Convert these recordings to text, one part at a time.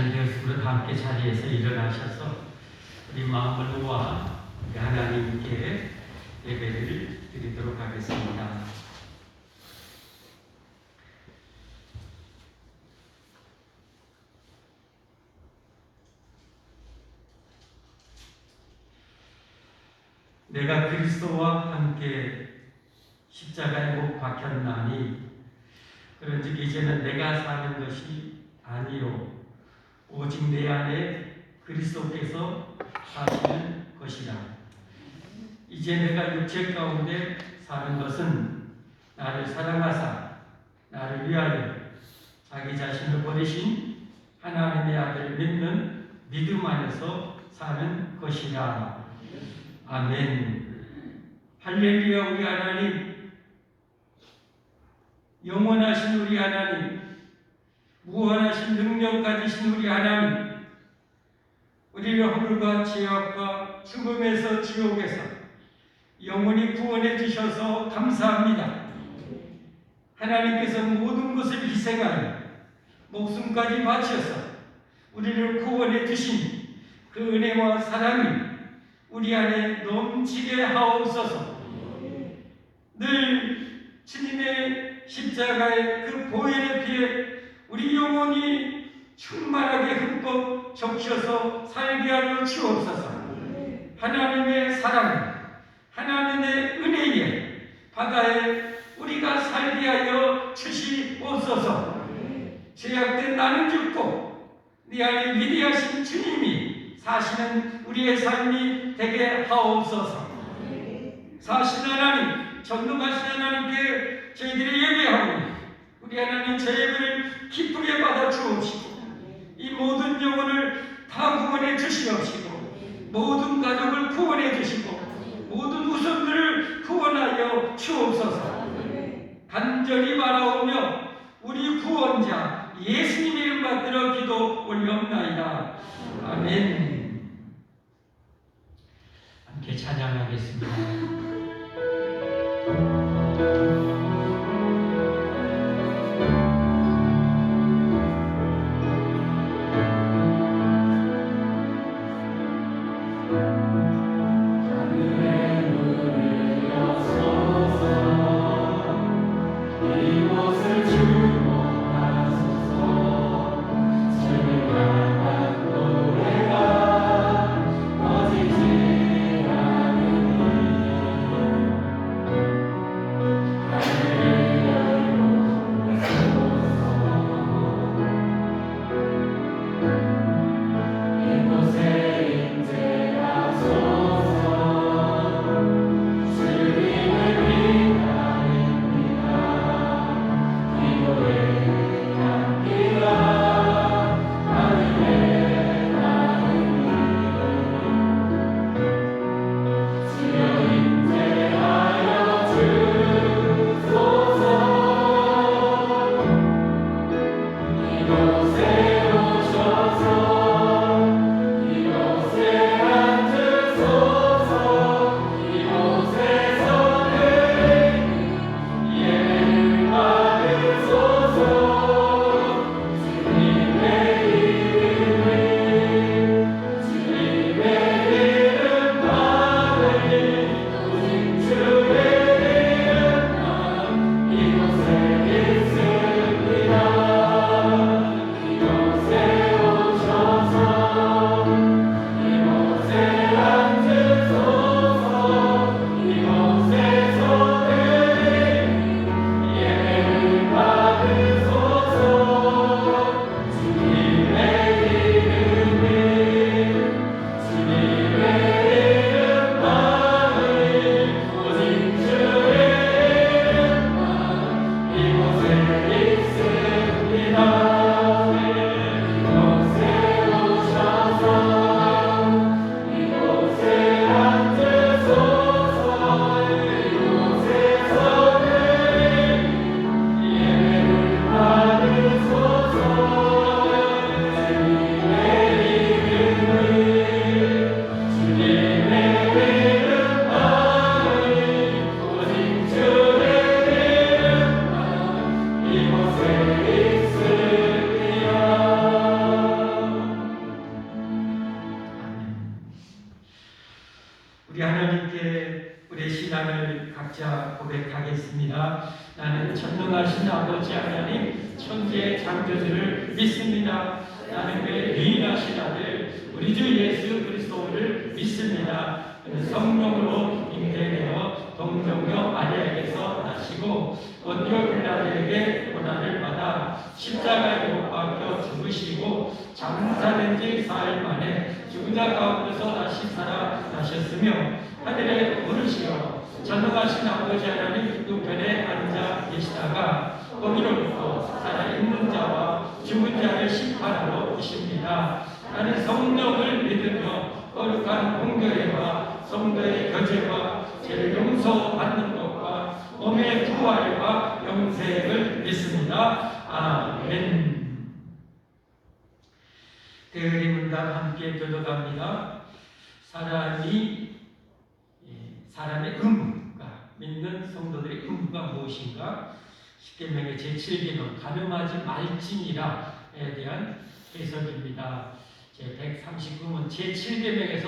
시간이 되었으므로 함께 자리에서 일어나셔서 우리 마음을 모아 하나님께 예배를 드리도록 하겠습니다. 내가 그리스도와 함께 십자가에 못 박혔나니 그런즉 이제는 내가 사는 것이 아니요 오직 내 안에 그리스도께서 사시는 것이라. 이제 내가 육체 가운데 사는 것은 나를 사랑하사 나를 위하여 자기 자신을 버리신 하나님의 아들을 믿는 믿음 안에서 사는 것이라. 아멘. 할렐루야. 우리 하나님, 영원하신 우리 하나님, 무한하신 능력 가지신 우리 하나님, 우리를 허물과 죄악과 죽음에서 지옥에서 영원히 구원해 주셔서 감사합니다. 하나님께서 모든 것을 희생하여 목숨까지 바쳐서 우리를 구원해 주신 그 은혜와 사랑이 우리 안에 넘치게 하옵소서. 늘 주님의 십자가의 그 보혈의 피에 우리 영혼이 충만하게 흠뻑 적셔서 살게 하여 주옵소서. 하나님의 사랑, 하나님의 은혜에 바다에 우리가 살게 하여 주시옵소서. 죄악된 나는 죽고 네 안에 위대하신 주님이 사시는 우리의 삶이 되게 하옵소서. 사신 하나님, 전능하신 하나님께 저희들이 예배하오니 우리 하나님 저 예배를 기쁘게 받아 주옵시고 이 모든 영혼을 다 구원해 주시옵시고 모든 가족을 구원해 주시고 모든 후손들을 구원하여 주옵소서. 간절히 바라오며 우리 구원자 예수님 이름 받들어 기도 올려옵나이다. 아멘. 함께 찬양하겠습니다. 노래가 꺼지지 않으니 각자 고백하겠습니다. 나는 전능하신 아버지 하나님 천지의 창조주를 믿습니다. 나는 그 유일하신 아들 우리 주 예수 그리스도를 믿습니다. 그는 성령으로 잉태되어 동정녀 마리아에게서 나시고 본디오 빌라도에게 고난을 받아 십자가에 못 박혀 죽으시고 장사된 지 4일 만에 죽은 자 가운데서 다시 살아나셨으며 하늘에 오르시어 전능하신 아버지 하나님 우편에 앉아 계시다가 거기로부터 살아있는 자와 죽은 자를 심판하러 오십니다. 나는 성령을 믿으며 거룩한 공교회와 성도의 교제와 죄를 용서받는 것과 몸의 부활과 영생을 믿습니다. 아멘. 대의문답 함께 교독합니다. 사람의 의무가 믿는 성도들의 의무가 무엇인가? 십계명의 제7계명 가늠하지 말지니라에 대한 해석입니다. 제139문 제7계명에서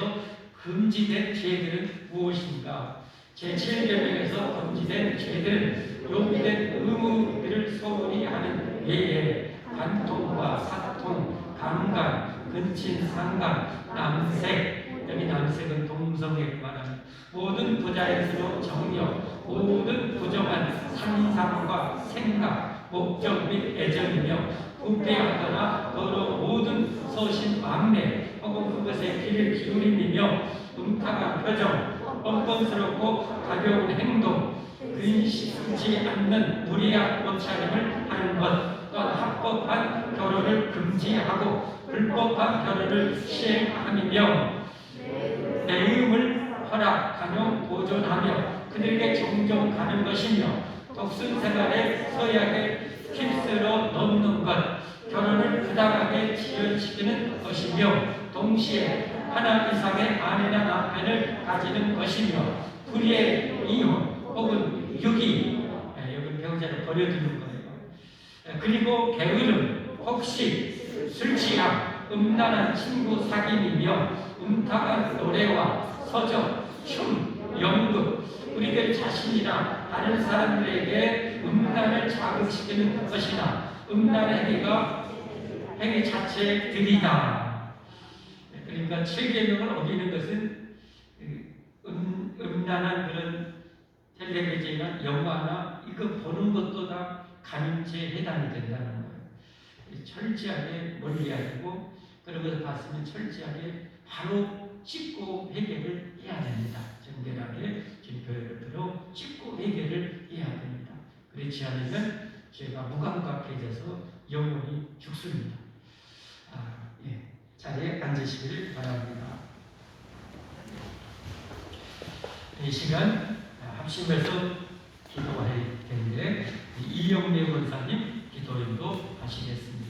금지된 죄들은 무엇인가? 제7계명에서 금지된 죄들은 요구된 의무들을 소홀히 하는 외에 간통과 사통, 강간, 근친, 상간, 남색, 여기 남색은 동성애 말하는 모든 부자연스러운 정력, 모든 부정한 상상과 생각, 목적 및 애정이며 부패하거나 더러 모든 서신 만매 혹은 그것에 귀를 기울임이며 음탕한 표정, 뻔뻔스럽고 가벼운 행동, 근심치 않는 무리한 옷차림을 하는 것, 또한 합법한 결혼을 금지하고 불법한 결혼을 시행함이며 내음을 허락, 간용, 보존하며 그들에게 종종 가는 것이며 독순생활에 서약에 휩쓸어 넣는 것, 결혼을 부당하게 지연시키는 것이며 동시에 하나 이상의 아내나 남편을 가지는 것이며 불의의 이혼 혹은 유기, 여기 배우자를 버려두는 거예요. 그리고 게으름, 혹시, 술 취함, 음란한 친구 사귐이며 음탕한 노래와 서적, 춤, 연극, 우리들 자신이나 다른 사람들에게 음란을 자극시키는 것이나 음란 행위 자체들이다. 그러니까 7계명을 어기는 것은 음란한 그런 텔레비전이나 영화나 이거 보는 것도 다 간음죄에 해당이 된다는 거예요. 철저하게 멀리해야 되고 그런 것을 봤으면 철저하게 바로 짚고 해결을 해야 됩니다. 정결하게 진표를 들어 짚고 해결을 해야 됩니다. 그렇지 않으면 죄가 무감각해져서 영원히 죽습니다. 자리에 앉으시기를 바랍니다. 이 시간 합심해서 기도할 텐데 이영래 권사님 기도인도 하시겠습니다.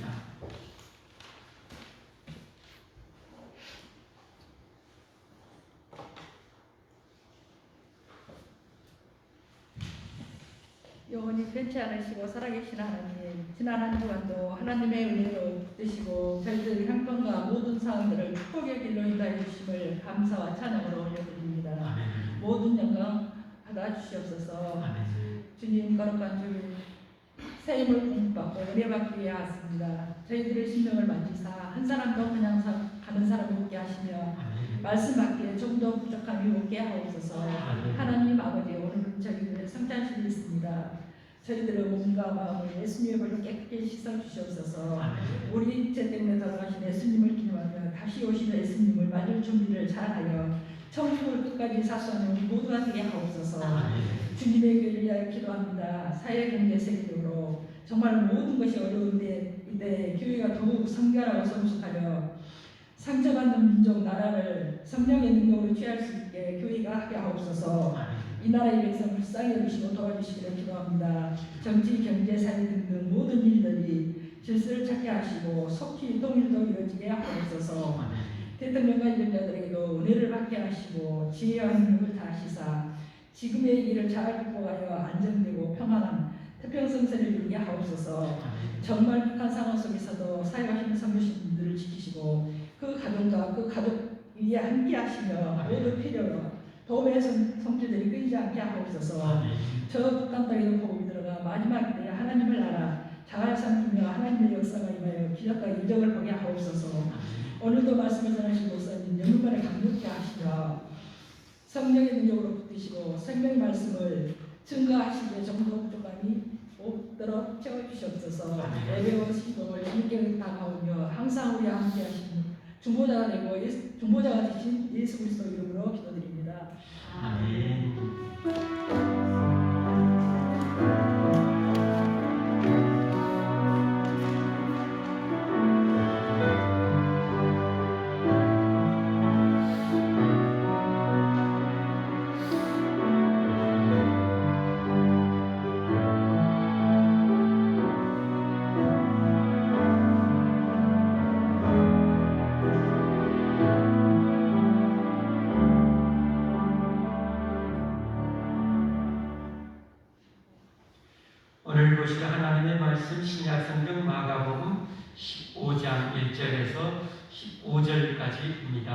영원히 변치 않으시고 살아계신 하나님, 지난 한 주간도 하나님의 은혜로 붙드시고 저희들 형편과 모든 사항들을 축복의 길로 인도해 주심을 감사와 찬양으로 올려드립니다. 아멘. 모든 영광 받아주시옵소서. 아멘. 주님 거룩한 주일 새 힘을 공급받고 은혜받기 위해 왔습니다. 저희들의 신명을 만지사 한 사람도 그냥 가는 사람이 없게 하시며 아멘. 말씀 받기에 좀 더 부족함이 없게 하옵소서. 아멘. 하나님 아버지, 오늘 저희들의 성찬식이 있습니다. 저희들의 몸과 마음을 예수님의 벌로 깨끗이 씻어 주시옵소서. 우리 죄 때문에 돌아가신 예수님을 기념하며 다시 오시는 예수님을 맞을 준비를 잘하여 천국을 끝까지 사수하는 우리 모두가 되게 하옵소서. 주님의 교회를 위하여 기도합니다. 사회, 경제, 세계적으로 정말 모든 것이 어려운데 이때 교회가 더욱 성결하고 성숙하여 상처받는 민족, 나라를 성령의 능력으로 취할 수 있게 교회가 하게 하옵소서. 이 나라의 백성 불쌍히 여기시고 도와주시기를 기도합니다. 정치, 경제, 사회 등등 모든 일들이 질서를 찾게 하시고 속히 통일도 이루어지게 하옵소서. 대통령과 인정자들에게도 은혜를 받게 하시고 지혜와 능력을 다하시사 지금의 일을 잘 극복하여 안정되고 평안한 태평성세를 이루게 하옵소서. 정말 북한 상황 속에서도 사역하시는 선교신들을 지키시고 그 가정과 그 가족 위에 함께 하시며 모든 필요로 도움의 손길들이 끊이지 않게 하옵소서. 저 북한 땅에도 복음이 들어가 마지막 때에 하나님을 알아 잘 삼키며 하나님의 역사가 임하여 기적과 이적을 보게 하옵소서. 오늘도 말씀을 전하신 목사님 영문만에 감격케 하시며 성령의 능력으로 붙드시고 생명의 말씀을 증거하시기에 정도 부족함이 없도록 채워주시옵소서. 예배와 시동을 함께 다가오며 항상 우리와 함께 하시는 중보자가 되고 중보자가 되신 예수 그리스도 이름으로 기도드립니다. 아멘. 오늘 보실 하나님의 말씀 신약성경 마가복음 15장 1절에서 15절까지입니다.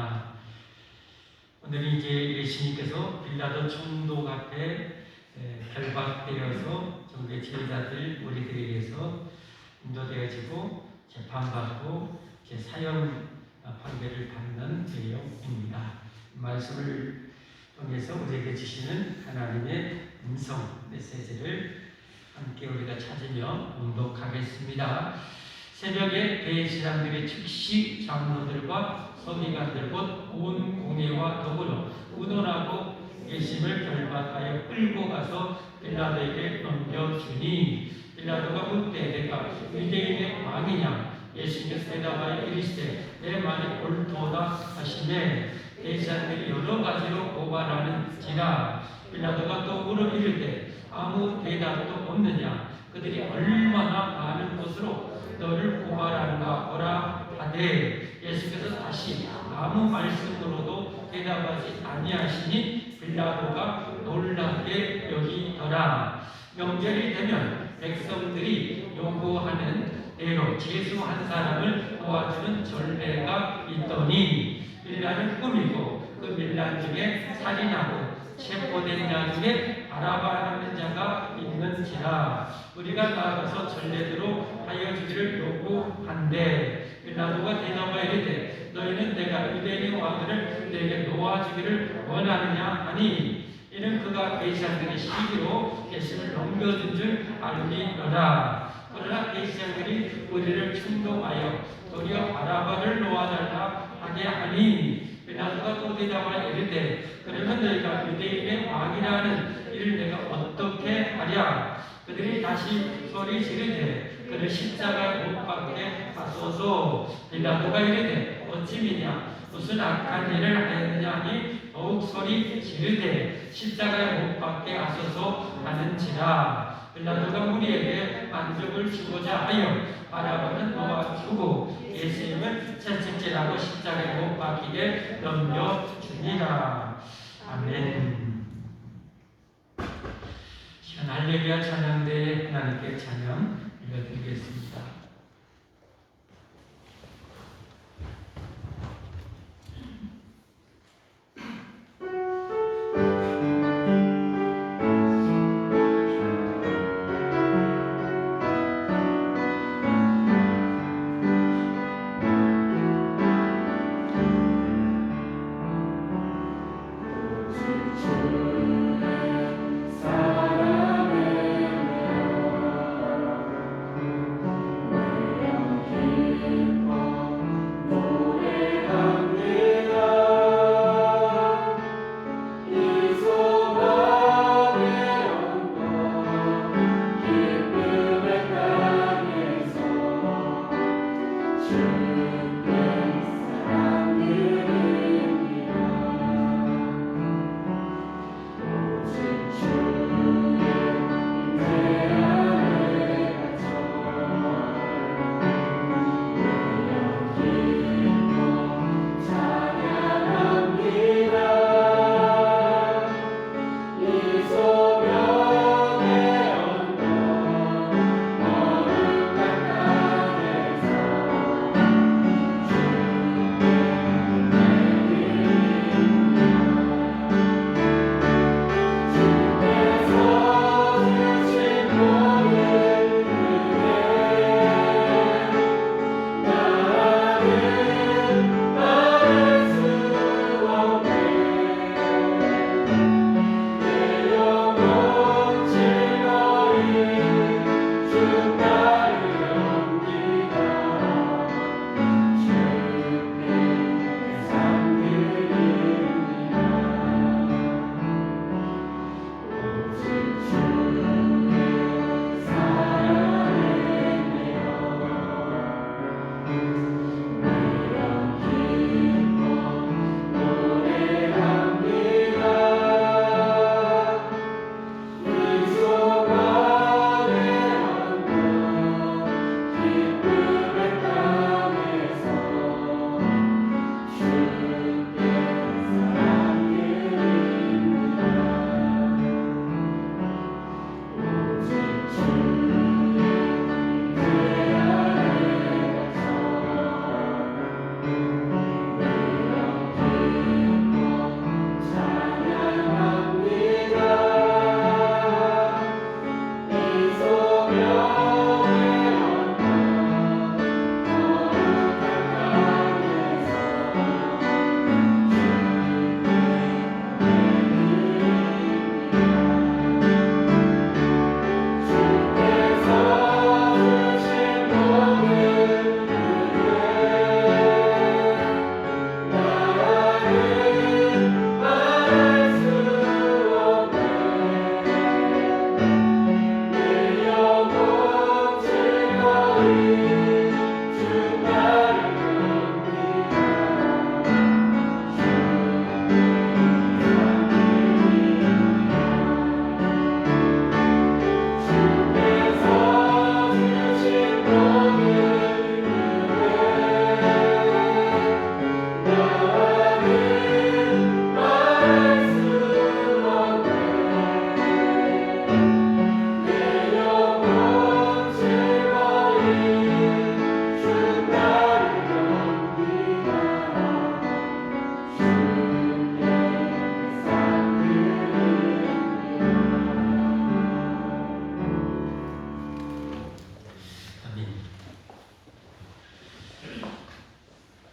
오늘은 이제 예수님께서 빌라도 총독 앞에 결박되어서 정부의 제자들 무리들에 의해서 인도되어지고 재판받고 사형 판결을 받는 내용입니다. 말씀을 통해서 우리에게 주시는 하나님의 음성 메시지를 함께 우리가 찾으며 봉독하겠습니다. 새벽에 대제사장들의 즉시 장로들과 서기관들 곧 온 공회와 더불어 의논하고 예수님을 결박하여 끌고 가서 빌라도에게 넘겨주니 빌라도가 묻되 내가 유대인의 왕이냐? 예수님께서 대답하여 이르시되 내 말이 옳도다 하시매 대제사장들이 여러 가지로 고발하는지라. 빌라도가 또 물어 이르되 아무 대답도 없느냐? 그들이 얼마나 많은 것으로 너를 고발하는가 보라 하되 예수께서 다시 아무 말씀으로도 대답하지 아니하시니 빌라도가 놀랍게 여기더라. 명절이 되면 백성들이 요구하는 대로 재수 한 사람을 도와주는 전례가 있더니 빌라는 꿈이고 그 밀란 중에 살인하고 체포된 자 중에 바라바라는 자가 있는지라. 우리가 나아가서 전례대로 하여 주기를 요구한대. 빌라도가 대답하여 이르되 너희는 내가 유대인의 왕을 내게 놓아주기를 원하느냐 하니 이는 그가 대제사장들의 시기로 예수를 넘겨준 줄 알리더라. 그러나 대제사장들이 우리를 충동하여 도리어 바라바를 놓아달라 하게 하니 빌라도가 또 대답하여 이르되 그러면 너희가 유대인의 왕이라는 이를 내가 어떻게 하랴? 그들이 다시 소리 지르되 그를 십자가에 못 박게 하소서. 빌라도가 이르되 어찌미냐 무슨 악한 일을 하였느냐 하니 더욱 소리 지르되 십자가에 못 박게 하소서 하는지라. 빌라도가 무리에게 만족을 주고자 하여 바라바는 놓아주고 예수님을 채찍질하고 십자가에 못 박히게 넘겨주니라. 아멘. 할렐루야 찬양대에 하나님께 찬양 읽어드리겠습니다.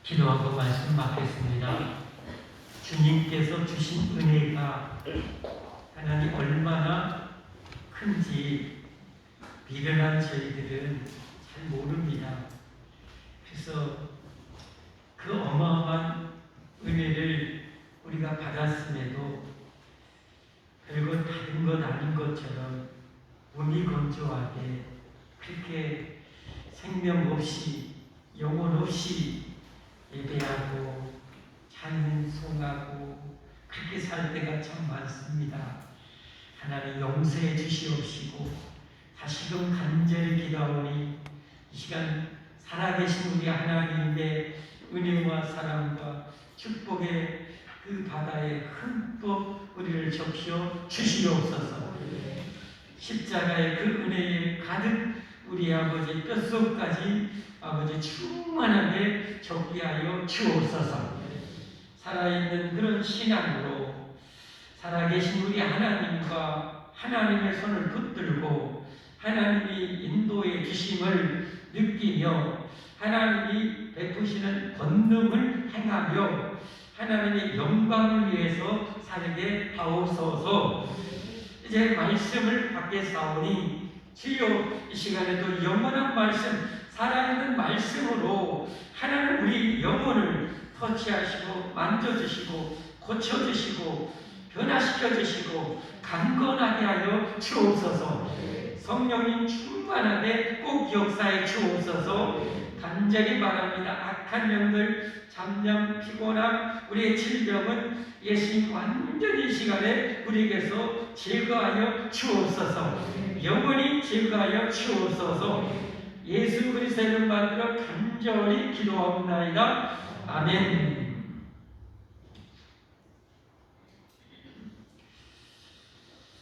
기도하고 말씀 받겠습니다. 주님께서 주신 은혜가 하나님 얼마나 큰지 미련한 저희들은 잘 모릅니다. 그래서 그 어마어마한 은혜를 우리가 받았음에도 별거 다른 것 아닌 것처럼 몸이 건조하게 그렇게 생명 없이 영혼 없이 예배하고 찬송하고 그렇게 살 때가 참 많습니다. 하나님 용서해 주시옵시고 다시금 간절히 기도하오니 이 시간 살아계신 우리 하나님의 은혜와 사랑과 축복의 그 바다에 흠뻑 우리를 적셔 주시옵소서. 십자가의 그 은혜에 가득 우리 아버지 뼛속까지 아버지 충만하게 적게 하여 주옵소서. 살아있는 그런 신앙으로 살아계신 우리 하나님과 하나님의 손을 붙들고 하나님이 인도해 주심을 느끼며 하나님이 베푸시는 권능을 행하며 하나님의 영광을 위해서 살게 하옵소서. 이제 말씀을 받겠사오니 주여 이 시간에도 영원한 말씀 살아있는 말씀으로 하나님 우리 영혼을 터치하시고 만져주시고 고쳐주시고 변화시켜주시고 강건하게 하여 주옵소서. 성령님 충만하게 꼭 역사해 주옵소서. 간절히 바랍니다. 악한 영들 잠잠 피곤함 우리의 질병은 예수님 완전히 이 시간에 우리에게서 제거하여 주옵소서. 영원히 제거하여 주옵소서. 예수 그리스도의 이름 받들어 간절히 기도하옵나이다. 아멘.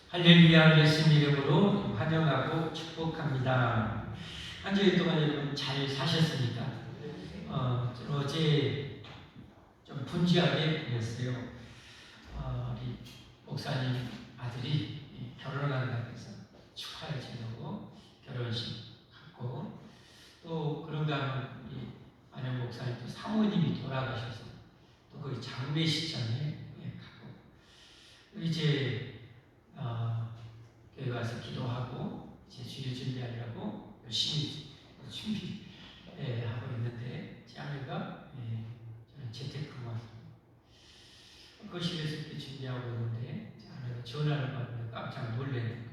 할렐루야. 예수님 이름으로 환영하고 축복합니다. 한 주일 동안 여러분 잘 사셨습니까? 어제 좀 분주하게 보냈어요. 우리 목사님 아들이 결혼한다고 해서 축하를 지내고 결혼식 갖고 또 그런가 하면 우리 안영 목사님 또 사모님이 돌아가셔서 또 거기 장례식장에 가고 이제 교회 가서 기도하고 이제 주일 준비하려고 열심히 준비하고 있는데 제 아내가 저는 재택근무하고 거실에서 이렇게 준비하고 있는데 제 아내가 전화를 받으면 깜짝 놀라는 거예요.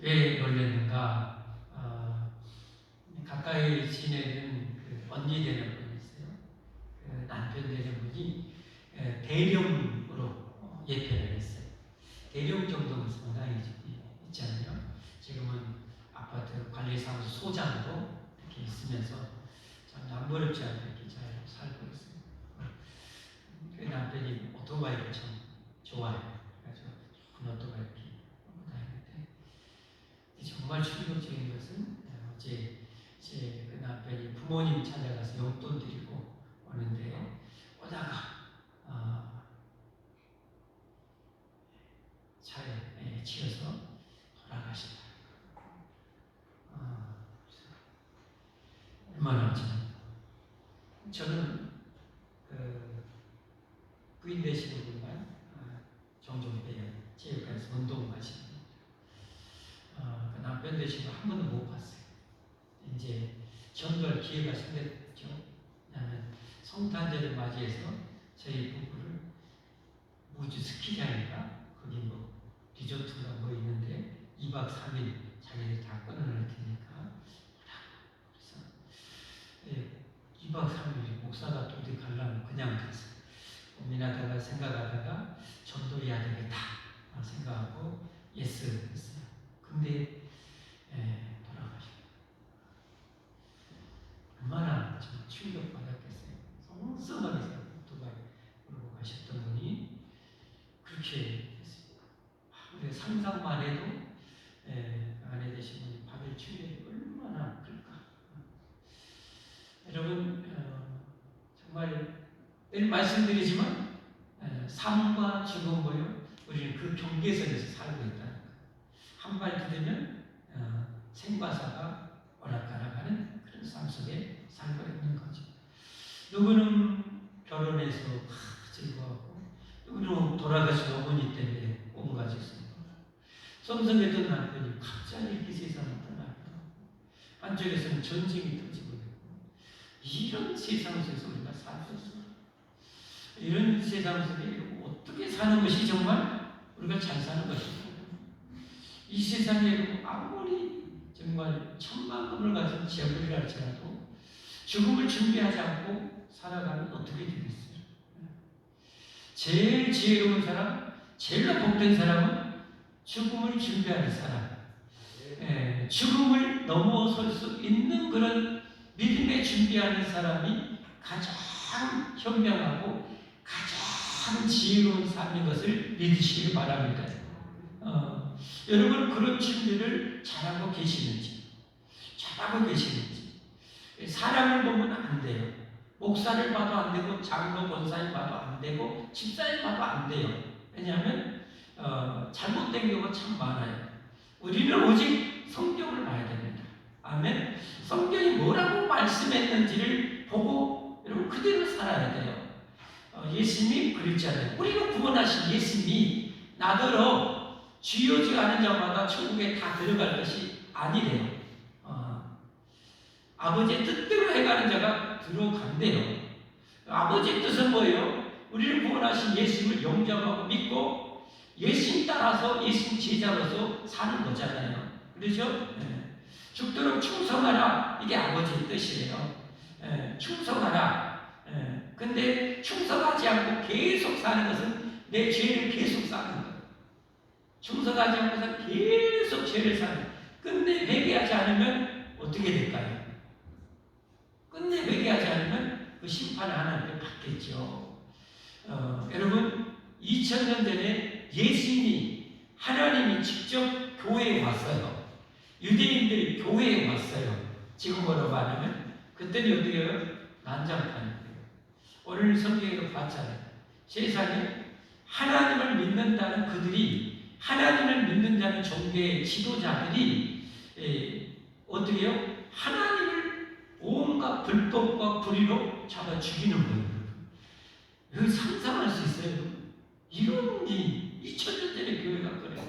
왜 놀랐는가? 가까이 지내는 그 언니 되는 분이 있어요. 그 남편 되는 분이 대령으로 예표를 했어요. 대령 정도면 상당히 있잖아요. 지금은 아파트 관리사무소 소장으로 이렇게 있으면서 참 남부럽지 않게 이렇게 잘 살고 있어요. 그 남편이 오토바이를 참 좋아해요. 그래서 큰 오토바이 이렇게 타고 다니는데 정말 충격적인 것은 어제 제 그 남편이 부모님 찾아가서 용돈 드리고 오는데 오다가 차에 치여서 돌아가시다. 얼마나 저는 그 부인 되시는 분만 종종 뵈요. 체육관에서 운동 가시는 그 남편 되시는 분 한 번도 못 봤어요. 이제 전도할 기회가 생겼죠. 왜냐하면 성탄절을 맞이해서 저희 부부를 우주 스키장인가 거기 뭐 리조트가 뭐 있는데 2박 3일 자기들이 다 끊어낼 테니까 그래서 2박 3일 목사가 또 어디 가려면 그냥 가서 고민하다가 생각하다가 전도해야 되겠다 생각하고 예스 했어요. 근데 돌아가셨어요. 얼마나 정말 충격받았겠어요. 성성하게 오토바이 몰고 가셨던 분이 그렇게 우리 상상만 해도 아내 되신 분이 받을 충격이 얼마나 클까. 여러분 정말 늘 말씀드리지만 삶과 죽음과요 우리는 그 경계선에서 살고 있다는 거예요. 한 발 디디면 생과사가 오락가락하는 그런 삶 속에 살고 있는 거죠. 누구는 결혼해서 즐거워하고, 누구는 돌아가신 어머니 때문에 온 가족이 있습니다. 성성했던 남편이 갑자기 이렇게 세상을 떠나고, 한쪽에서는 전쟁이 터지고 있고, 이런 세상 속에서 우리가 살았어요. 이런 세상 속에 어떻게 사는 것이 정말 우리가 잘 사는 것입니다. 이 세상에 아무리 정말 천만금을 가진 지역이라 할지라도 죽음을 준비하지 않고 살아가면 어떻게 되겠어요? 제일 지혜로운 사람, 제일 복된 사람은 죽음을 준비하는 사람, 죽음을 넘어설 수 있는 그런 믿음에 준비하는 사람이 가장 현명하고 가장 지혜로운 삶인 것을 믿으시기 바랍니다. 여러분 그런 준비를 잘하고 계시는지, 사람을 보면 안 돼요. 목사를 봐도 안 되고, 장로 권사님 봐도 안 되고, 집사님 봐도 안 돼요. 왜냐하면 잘못된 경우가 참 많아요. 우리는 오직 성경을 봐야 됩니다. 아멘. 성경이 뭐라고 말씀했는지를 보고 여러분 그대로 살아야 돼요. 예수님이 그랬잖아요. 우리를 구원하신 예수님이 나더러 주여 주여 하는 자마다 천국에 다 들어갈 것이 아니래요. 아버지의 뜻대로 해가는 자가 들어간대요. 아버지의 뜻은 뭐예요? 우리를 구원하신 예수님을 영접하고 믿고 예수님 따라서 예수님 제자로서 사는 거잖아요. 그렇죠? 죽도록 충성하라. 이게 아버지의 뜻이에요. 충성하라. 근데 충성하지 않고 계속 사는 것은 내 죄를 계속 사는 거예요. 충성하지 않고서 계속 죄를 사는 거예요. 끝내 회개하지 않으면 어떻게 될까요? 끝내 회개하지 않으면 그 심판을 하나님께 받겠죠. 여러분 2000년 전에 예수님이 하나님이 직접 교회에 왔어요. 유대인들이 교회에 왔어요. 지금으로 말하면 그때는 어떻게 해요? 난장판이에요. 오늘 성경에도 봤잖아요. 세상에 하나님을 믿는다는 그들이, 하나님을 믿는 자는 종교의 지도자들이 어떻게 해요? 하나님을 온갖 불법과 불의로 잡아 죽이는 거예요. 여기 상상할 수 있어요? 이런 게 2000년 전에 교회가 그래요.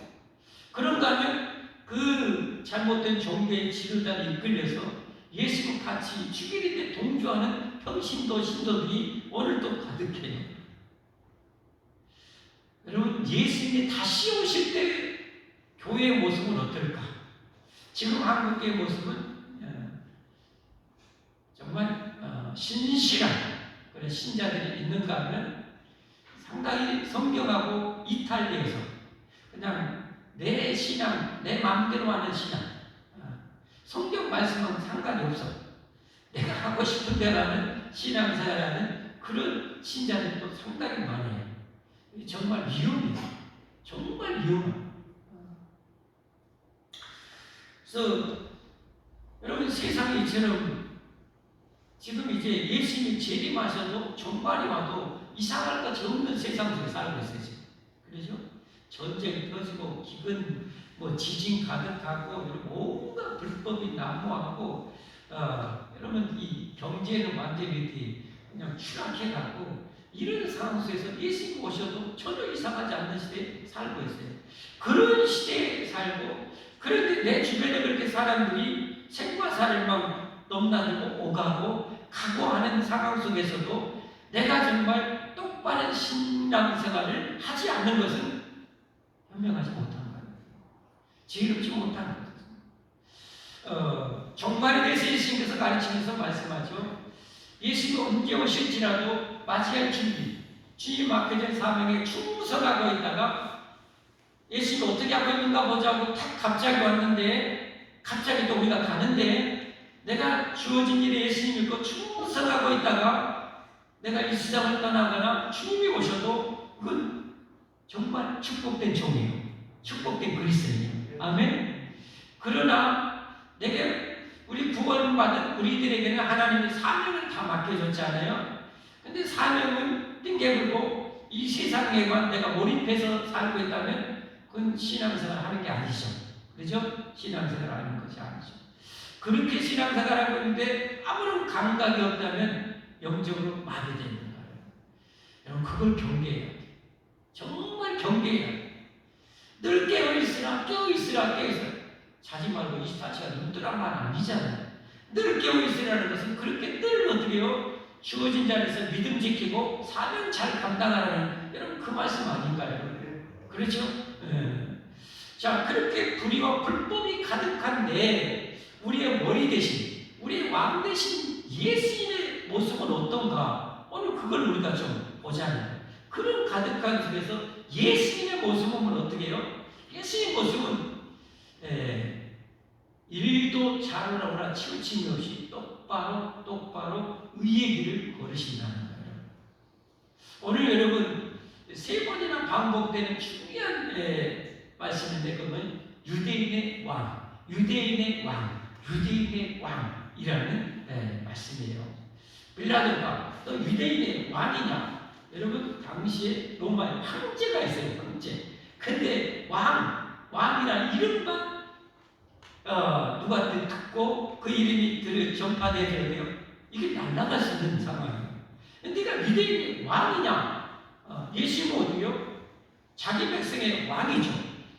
그런가 하면 그 잘못된 종교의 지도자를 이끌려서 예수와 같이 죽이는데 동조하는 평신도 신도들이 오늘도 가득해요. 여러분 예수님이 다시 오실 때 교회의 모습은 어떨까? 지금 한국의 모습은 정말 신실한 그런 신자들이 있는가 하면 상당히 성경하고 이탈되어서 그냥 내 신앙, 내 마음대로 하는 신앙, 성경 말씀은 상관이 없어. 내가 하고 싶은 대로 하는 신앙생활하는 그런 신자들도 상당히 많아요. 정말 위험해요. 정말 위험해요. 그래서 여러분 세상이 이처럼 지금 이제 예수님이 재림하셔도 종말이 와도 이상할 것이 없는 세상 속에 살고 있어요. 지금. 그렇죠? 전쟁 터지고 기근 지진 가득하고 온갖 불법이 난무하고 여러분 이 경제는 완전히 그냥 추락해가고 이런 상황 속에서 예수님 오셔도 전혀 이상하지 않는 시대에 살고 있어요. 그런 시대에 살고 그런데 내 주변에 그렇게 사람들이 생과 사를 막 넘나들고 오가고 각오하는 상황 속에서도 내가 정말 똑바른 신앙생활을 하지 않는 것은 현명하지 못한 거예요. 지혜롭지 못한 거예요. 종말에 대해서 예수님께서 가르치면서 말씀하죠. 예수님이 언제 오실지라도 맞이할 준비, 주님 앞에 된 사명에 충성하고 있다가 예수님이 어떻게 하고 있는가 보자고 탁 갑자기 왔는데 갑자기 또 우리가 가는데 내가 주어진 일에 예수님 믿고 충성하고 있다가 내가 이 세상을 떠나거나 주님이 오셔도 그건 정말 축복된 종이에요. 축복된 그리스도예요. 아멘. 그러나 내게 우리 구원받은 우리들에게는 하나님이 사명을 다 맡겨줬잖아요. 근데 사명은 띵개불고 이 세상에만 내가 몰입해서 살고 있다면 그건 신앙생활 하는 게 아니죠. 그죠? 신앙생활 하는 것이 아니죠. 그렇게 신앙생활 하고 있는데 아무런 감각이 없다면 영적으로 마비되는 거예요. 여러분 그걸 경계해야 돼요. 정말 경계해야 돼요. 늘 깨어있으라 깨어있으라 깨어있으라. 자지 말고 24시간 눈 뜨란 말 아니잖아요. 늘 깨어있으라는 것은 그렇게 늘 어떻게 해요? 주어진 자리에서 믿음 지키고 사명 잘 감당하라는 여러분 그 말씀 아닌가요? 그렇죠? 자, 그렇게 불의와 불법이 가득한데 우리의 머리 대신 우리의 왕 대신 예수님의 모습은 어떤가? 오늘 그걸 우리가 좀 보자면 그런 가득한 속에서 예수님의 모습은 어떻게 해요? 예수님의 모습은 일도 잘하거나 치우침이 없이 똑바로 의의 길을 걸으신다는 거예요. 오늘 여러분 세 번이나 반복되는 중요한 말씀인데 그건 유대인의 왕이라는 말씀이에요. 빌라도가 너 유대인의 왕이냐? 여러분 당시에 로마에 황제가 있어요. 황제. 근데 왕이라는 이름만 누구한테 듣고 그 이름이 전파되어야 돼요. 이게 날아갈 수 있는 상황이에요. 네가 유대인의 왕이냐? 예수님은 어디요? 자기 백성의 왕이죠.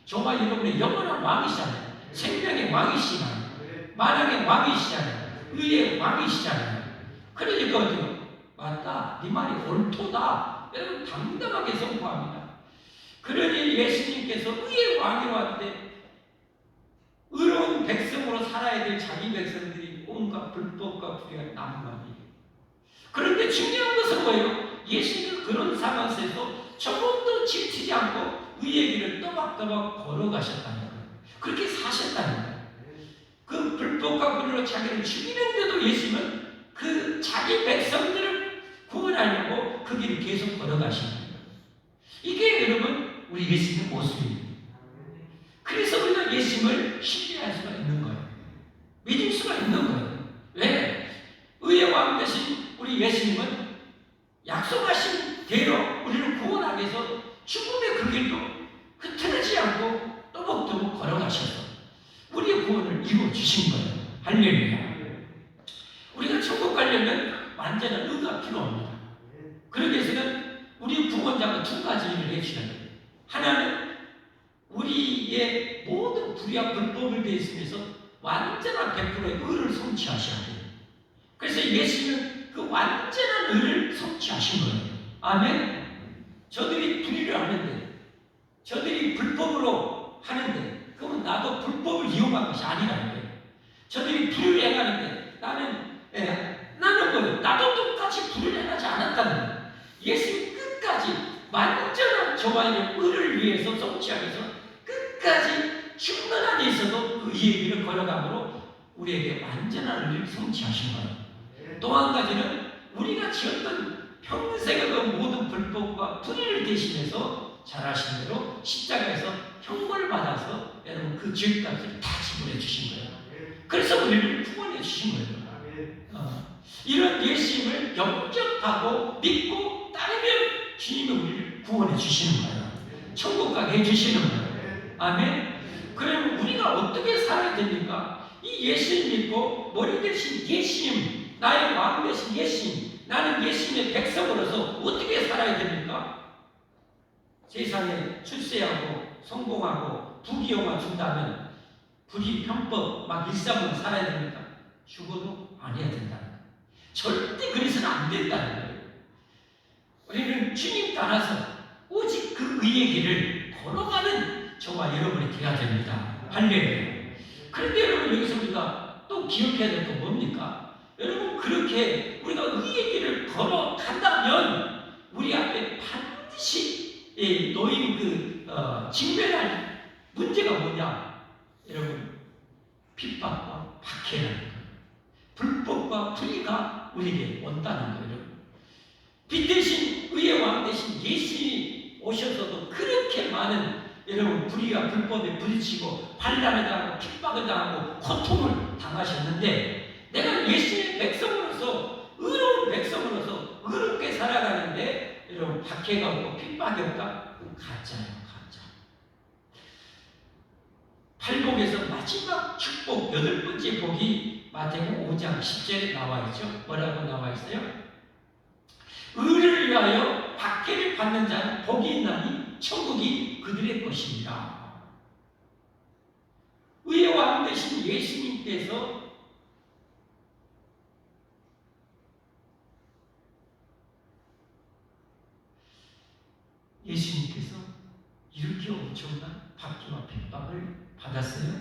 저와 여러분의 영원한 왕이시잖아요. 생명의 왕이시잖아요. 만왕의 왕이시잖아요. 의의 왕이시잖아요. 그러니까 어디요? 맞다. 네 말이 옳도다. 여러분 당당하게 선포합니다. 그러니 예수님께서 의의 왕이로 왔는데 의로운 백성으로 살아야 될 자기 백성들이 온갖 불법과 불의가 난무하니. 그런데 중요한 것은 뭐예요? 예수님은 그런 상황 속에서 조금도 지치지 않고 의의 길을 또박또박 걸어가셨다는 거예요. 그렇게 사셨다는 거예요. 그 불법과 불의로 자기를 죽이는데도 예수님은 그 자기 백성들을 구원하려고 그 길을 계속 걸어가신 거예요. 이게 여러분 우리 예수님의 모습입니다. 그래서 우리가 예수님을 신뢰할 수가 있는 거예요. 믿을 수가 있는 거예요. 왜? 의의 왕 되신 우리 예수님은 약속하신 대로 우리를 구원하기 위해서 죽음의 그 길도 흐트러지지 않고 또박또박 걸어가셔서 우리의 구원을 이루어주신 거예요. 할렐루야. 우리가 천국 가려면 완전한 의가 필요합니다. 그러기 위해서는 우리 구원자가 두 가지 일을 해주셔야 돼요. 하나는 우리의 모든 불의와 불법을 대해서 완전한 100%의 의를 성취하셔야 돼요. 그래서 예수님은 그 완전한 의를 성취하신 거예요. 아멘. 저들이 불의를 하는데, 저들이 불법으로 하는데, 그러면 나도 불법을 이용한 것이 아니라는 거예요. 저들이 불의를 행하는데 나는 뭐예요? 나도 똑같이 불의를 행하지 않았다는 거예요. 예수님 끝까지 완전한 저와 의를 위해서 성취하기 위해서 끝까지 죽는 한에 있어도 그 의의 길을 걸어가므로 우리에게 완전한 의를 성취하신 거예요. 또 한 가지는 우리가 지었던 평생의 그 모든 불법과 불의를 대신해서 잘하신 대로 십자가에서 형벌을 받아서 여러분 그 죄값을 다 지불해 주신 거예요. 그래서 우리를 구원해 주신 거예요. 이런 예수님을 영접하고 믿고 따르면 주님이 우리를 구원해 주시는 거예요. 천국 가게 해주시는 거예요. 아멘. 그러면 우리가 어떻게 살아야 됩니까? 이 예수님 믿고 머리 대신 예수님, 나의 왕 대신 예수님, 나는 예수님의 백성으로서 어떻게 살아야 됩니까? 세상에 출세하고 성공하고 부귀영화 준다면 불의 편법 막 일상으로 살아야 됩니까? 죽어도 안 해야 된다는 거예요. 절대 그래서는 안 된다는 거예요. 우리는 주님 따라서 오직 그 의의 길을 걸어가는 저와 여러분이 되어야 됩니다. 할렐루야. 그런데 여러분 여기서 우리가 또 기억해야 될 건 뭡니까? 여러분 그렇게 우리가 의의 길을 걸어간다면 우리 앞에 반드시 놓인 직면할 문제가 뭐냐? 여러분 핍박과 박해라는 거예요. 불법과 불의가 우리에게 온다는 거예요. 빛 대신 의의 왕 대신 예수님이 오셔서도 그렇게 많은 여러분 불의와 불법에 부딪히고 환난을 당하고 핍박을 당하고 고통을 당하셨는데 내가 예수님의 백성으로서 의로운 백성으로서 의롭게 살아가는데 여러분 박해가 없고 핍박이 없다? 그건 가짜예요. 가짜. 팔복에서 마지막 축복 8번째 복이 마태복음 5장 10절에 나와 있죠. 뭐라고 나와 있어요? 위하여 박해를 받는 자는 복이 있나니 천국이 그들의 것입니다. 의의 왕 되신 예수님께서 이렇게 엄청난 박해와 핍박을 받았어요.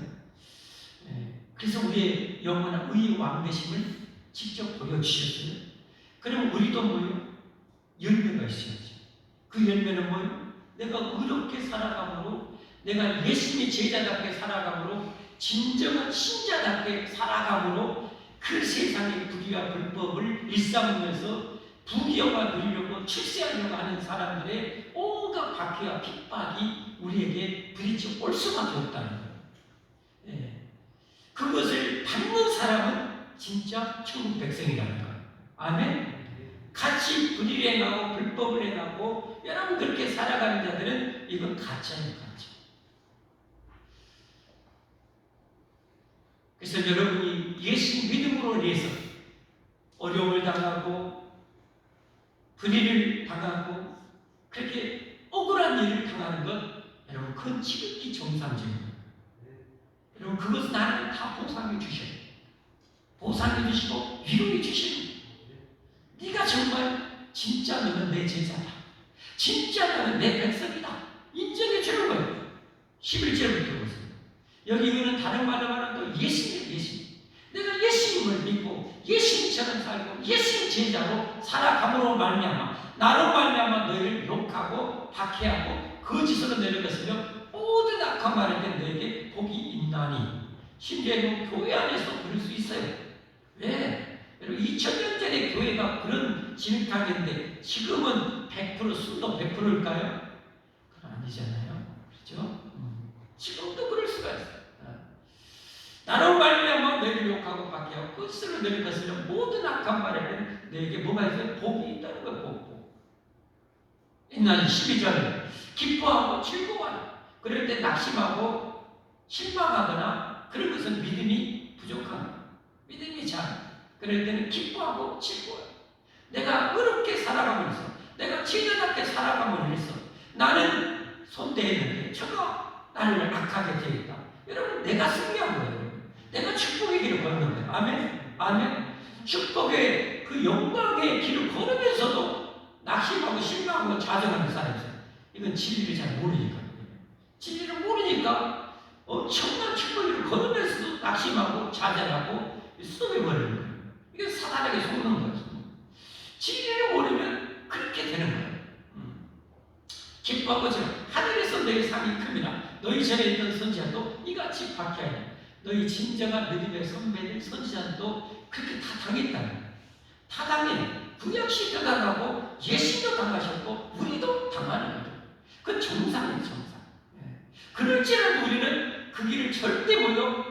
그래서 우리의 영원한 의의 왕 되심을 직접 보여주셨어요. 그럼 우리도 뭐요? 열매가 있어야죠. 그 열매는 뭐요? 내가 의롭게 살아감으로, 내가 예수님의 제자답게 살아감으로, 진정한 신자답게 살아감으로 그 세상의 불의와 불법을 일삼으면서 부귀영화 누리려고 출세하려고 하는 사람들의 온갖 박해와 핍박이 우리에게 부딪혀 올 수밖에 없다는 거예요. 그것을 받는 사람은 진짜 천국 백성이라는 거예요. 아멘. 같이 불의를 행하고 불법을 행하고 여러분 그렇게 살아가는 자들은 이건 가짜예요, 가짜. 그래서 여러분이 예수 믿음으로 인해서 어려움을 당하고 불의를 당하고 그렇게 억울한 일을 당하는 것, 여러분 그건 지극히 정상적입니다. 여러분 그것은 하나님 다 보상해 주셔요. 보상해 주시고 위로해 주시는 거예요. 네가 정말 진짜 너는 내 제자다, 진짜 너는 내 백성이다 인정해 주는 거예요. 11절부터 보세요. 여기 이거는 다른 말로 말하면 또 예수님, 예수님. 내가 예수님을 믿고 예수님처럼 살고 예수님 제자로 살아감으로 말미암아 나로 말미암아 너희를 욕하고 박해하고 거짓으로 내려갔으며 모든 악한 말에게 너에게 복이 있나니. 심지어 교회 안에서 그럴 수 있어요. 왜? 여러분 2000년 전에 교회가 그런 진흙탕인데 지금은 100% 순도 100%일까요? 그건 아니잖아요. 그렇죠? 지금도 그럴 수가 있어요. 나로 말미암아 너희를 욕하고 박해하고 거짓으로 내려갔으며 모든 악한 말에는 너에게 뭐가 있어요? 복이 있다는 거예요. 복. 옛날 12절 기뻐하고 즐거워하라. 그럴 때 낙심하고 실망하거나 그런 것은 믿음이 부족합니다. 믿음이 잘. 그럴 때는 기뻐하고 즐거워요. 내가 의롭게 살아감으로써, 내가 제자답게 살아감으로써 나는 손대했는데 저가 나를 악하게 되었다. 여러분 내가 승리한 거예요. 내가 축복의 길을 걷는 거예요. 아멘. 아멘. 축복의 그 영광의 길을 걸으면서도 낙심하고 실망하고 좌절하는 사람이 있어요. 이건 진리를 잘 모르니까. 진리를 모르니까 엄청난 축복을 걸으면서도 낙심하고 좌절하고 쏘여버리는 거예요. 이게 사단에게 속는 거죠. 진리를 모르면 그렇게 되는 거예요. 기뻐하고 지금 하늘에서 너희 상이 큽니다. 너희 전에 있던 선지자도 이같이 박해하니 너희 진정한 믿음의 선배들 선지자도 그렇게 다 당했다는 거예요. 다 당해. 구약시도 당하고 예수도 당하셨고 우리도 당하는 거죠. 그건 정상이에요, 정상. 그럴지라도 우리는 그 길을 절대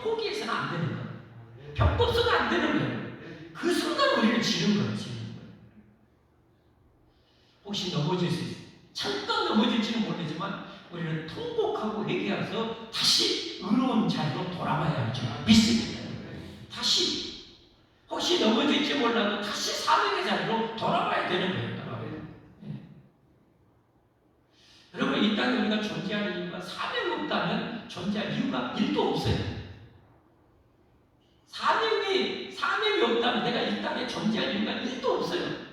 포기해서는 안 되는 거예요. 벽법서도 안 되는 거예요. 그 순간 우리는 지는 거예요, 지는 거예요. 혹시 넘어질 수 있어요. 잠깐 넘어질지는 모르지만 우리는 통곡하고 회개해서 다시 의로운 자리로 돌아와야 하죠. 믿습니다. 다시 혹시 넘어질지 몰라도 다시 사명의 자리로 돌아와야 되는 거예요. 여러분 이 땅에 우리가 존재하는 이유가 사명이 없다면 존재할 이유가 1도 없어요. 사명이 없다면 내가 이 땅에 존재할 이유가 1도 없어요.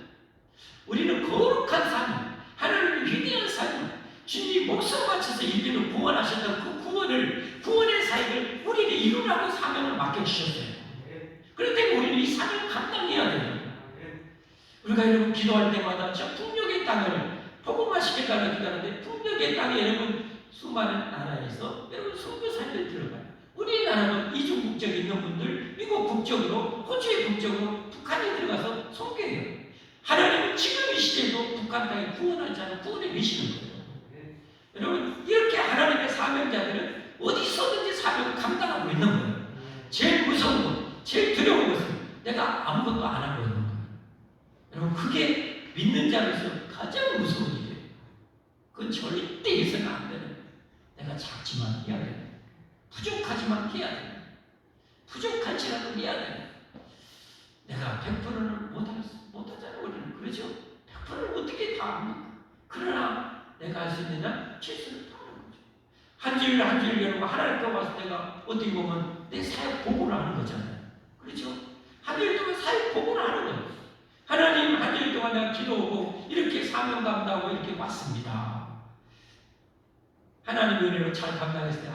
우리는 거룩한 삶, 하나님의 위대한 삶, 주님이 목숨 바쳐서 인류를 구원하셨던 그 구원의 사역을 우리에게 이루라고 사명을 맡겨주셨어요. 그렇기 때문에 우리는 이 사명을 감당해야 돼요. 우리가 여러분 기도할 때마다 저 풍족의 땅을 복음화 시켜달라고 기도하는데 풍족의 땅에 여러분 수많은 나라에서 여러분 선교사님들 들어가요. 우리나라는 이중 국적이 있는 분들, 미국 국적으로, 호주의 국적으로 북한에 들어가서 선교해요. 하나님은 지금 이 시대에도 북한 땅에 구원할 자는 구원해 계시는 거예요. 여러분 이렇게 하나님의 사명자들은 어디서든지 사명을 감당하고 있는 거예요. 제일 무서운 것, 제일 두려운 것은 내가 아무것도 안 하고 있는 거예요. 여러분 그게 믿는 자로서 가장 무서운 일이에요. 그건 절대 해서는 안 되는 거예요. 내가 작지만 해야 돼요. 부족하지만 해야 돼요. 부족할지라도 해야 돼요. 내가 100%는 못하잖아요. 우리는 그러죠. 100%를 어떻게 다 압니까? 그러나 내가 할 수 있느냐? 최선을 다하는 거죠. 한 줄 한 줄 여러분 하나님께 와서 내가 어떻게 보면 내 사역 보고를 하는 거잖아요. 그렇죠? 한 줄 동안 사역 보고를 하는 거예요. 하나님 한 줄 동안 내가 기도하고 이렇게 사명 감당하고 이렇게 왔습니다. 하나님 은혜로 잘 감당했어요.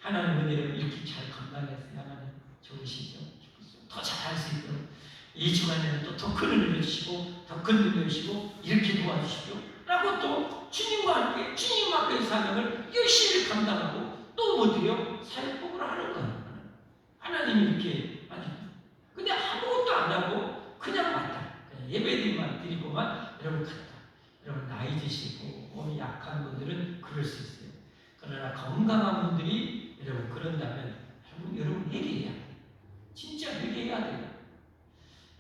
하나님 은혜로 이렇게 잘 감당했어요. 하나님 좋으시죠? 더 잘할 수 있도록 이 주간에는 또 더 큰 은혜를 주시고 더 큰 은혜를 주시고 이렇게 도와주십시오. 라고 또 주님과 함께 주님 앞에의 사명을 열심히 감당하고 또 어디요? 사역복을 하는 거예요. 하나님이 이렇게 아니 근데 아무것도 안 하고 그냥 왔다. 그냥 예배들만 드리고만 여러분 갔다. 여러분 나이 드시고 몸이 약한 분들은 그럴 수 있어요. 그러나 건강한 분들이 여러분 그런다면 여러분 회개해야 돼요. 진짜 회개해야 돼요.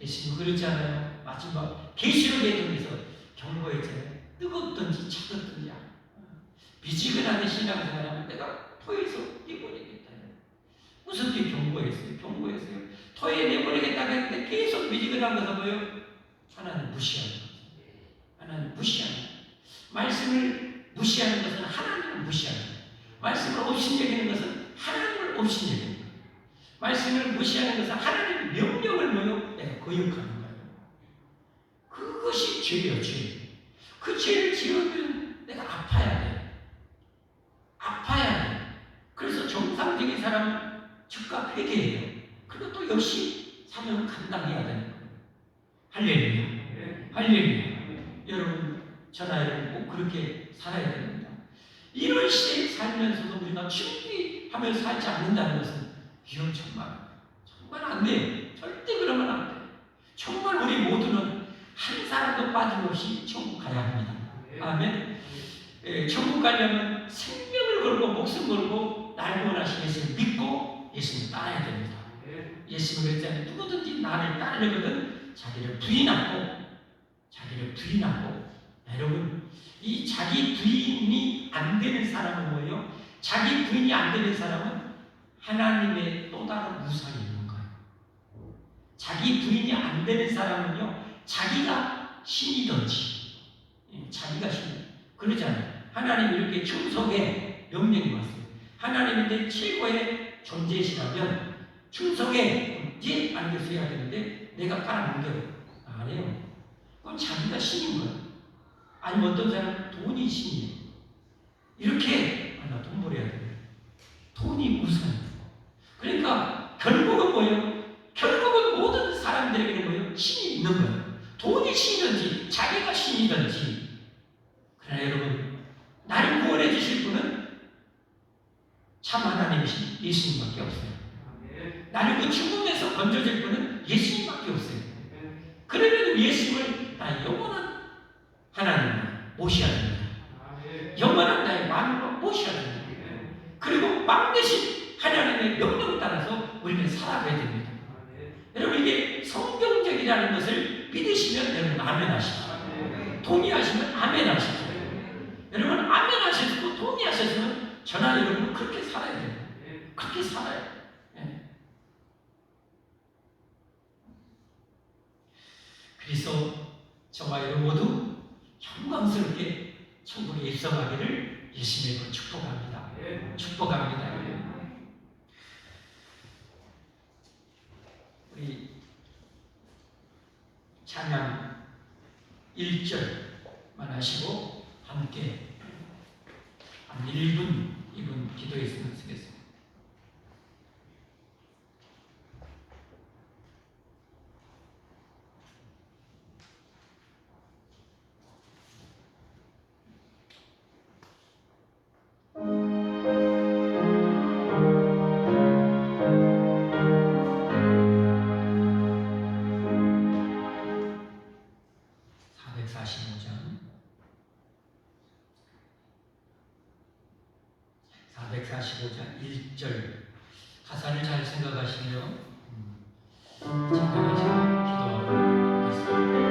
예수님 그렇지 않아요? 마지막 계시록에 통해서 경고했잖아요. 뜨겁든지 차갑든지 미지근하게 신앙생활하면 내가 토에서 내보내겠다. 무섭게 경고했어요. 토에 내보내겠다 했는데 계속 미지근한 것은 뭐예요? 하나님 무시하는 거죠. 하나님 무시하는 거죠. 말씀을 무시하는 것은 하나님을 무시하는 거예요. 말씀을 업신여기는 것은 하나님을 업신여기는 거예요. 말씀을 무시하는 것은 하나님의 명령을 뭐요? 내가 거역하는 거예요. 그것이 죄예요, 죄. 그 죄를 지으면 내가 아파야 돼. 아파야 돼. 그래서 정상적인 사람은 즉각 회개해요. 그리고 또 역시 사명을 감당해야 되는 거예요. 할렐루야. 할렐루야. 여러분, 저나 여러분 꼭 그렇게 살아야 됩니다. 이런 시대에 살면서도 우리가 준비하며 살지 않는다는 것은 이건 정말 안 돼요. 절대 그러면 안 돼요. 정말 우리 모두는 한 사람도 빠짐없이 천국 가야 합니다. 아멘. 천국 가려면 생명을 걸고 목숨 걸고 날 구원하신 예수를 믿고 예수님 따라야 됩니다. 예수님을 그랬잖아요. 누구든지 나를 따르려거든 자기를 부인하고 여러분 이 자기 부인이 안 되는 사람은 뭐예요? 자기 부인이 안 되는 사람은 하나님의 또 다른 우상이 있는 거예요. 자기 부인이 안 되는 사람은요 자기가 신이든지 자기가 신 그러잖아요. 하나님 이렇게 충성의 명령이 왔어요. 하나님인데 최고의 존재시라면 충성에 이제 알겠어야 해야 되는데 내가 깔아넘겨요. 안 해요. 그럼 자기가 신인 거예요. 아니면 어떤 사람은 돈이 신이에요. 이렇게 나 돈 벌어야 돼. 돈이 우선이에요. 그러니까 결국은 뭐예요? 결국은 모든 사람들에게는 뭐예요? 신이 있는 거예요. 돈이 신이든지 자기가 신이든지. 그러나 여러분 나를 구원해 주실 분은 참 하나님이신 예수님밖에 없어요. 나를 그 죽음에서 건져줄 분은 예수님밖에 없어요. 그러면 예수님을 나 영원한 하나님을 모셔야 됩니다. 영원한 나의 마음으로 모셔야 됩니다. 그리고 막내신 하나님의 명령을 따라서 우리는 살아가야 됩니다. 여러분 이게 성경적이라는 것을 믿으시면 여러분 아멘 하시죠. 동의하시면 아멘 하시죠. 여러분 아멘 하시고 동의하셨으면 저나 여러분은 그렇게 살아야 됩니다. 그렇게 살아야 돼요. 그래서 저와 여러분 모두 영광스럽게 천국에 입성하기를 예수님으로 축복합니다. 축복합니다. 우리 찬양 1절만 하시고 함께 한 1분 기도했으면 쓰겠습니다. 가사를 잘 생각하시며 찬양하시고 기도하겠습니다.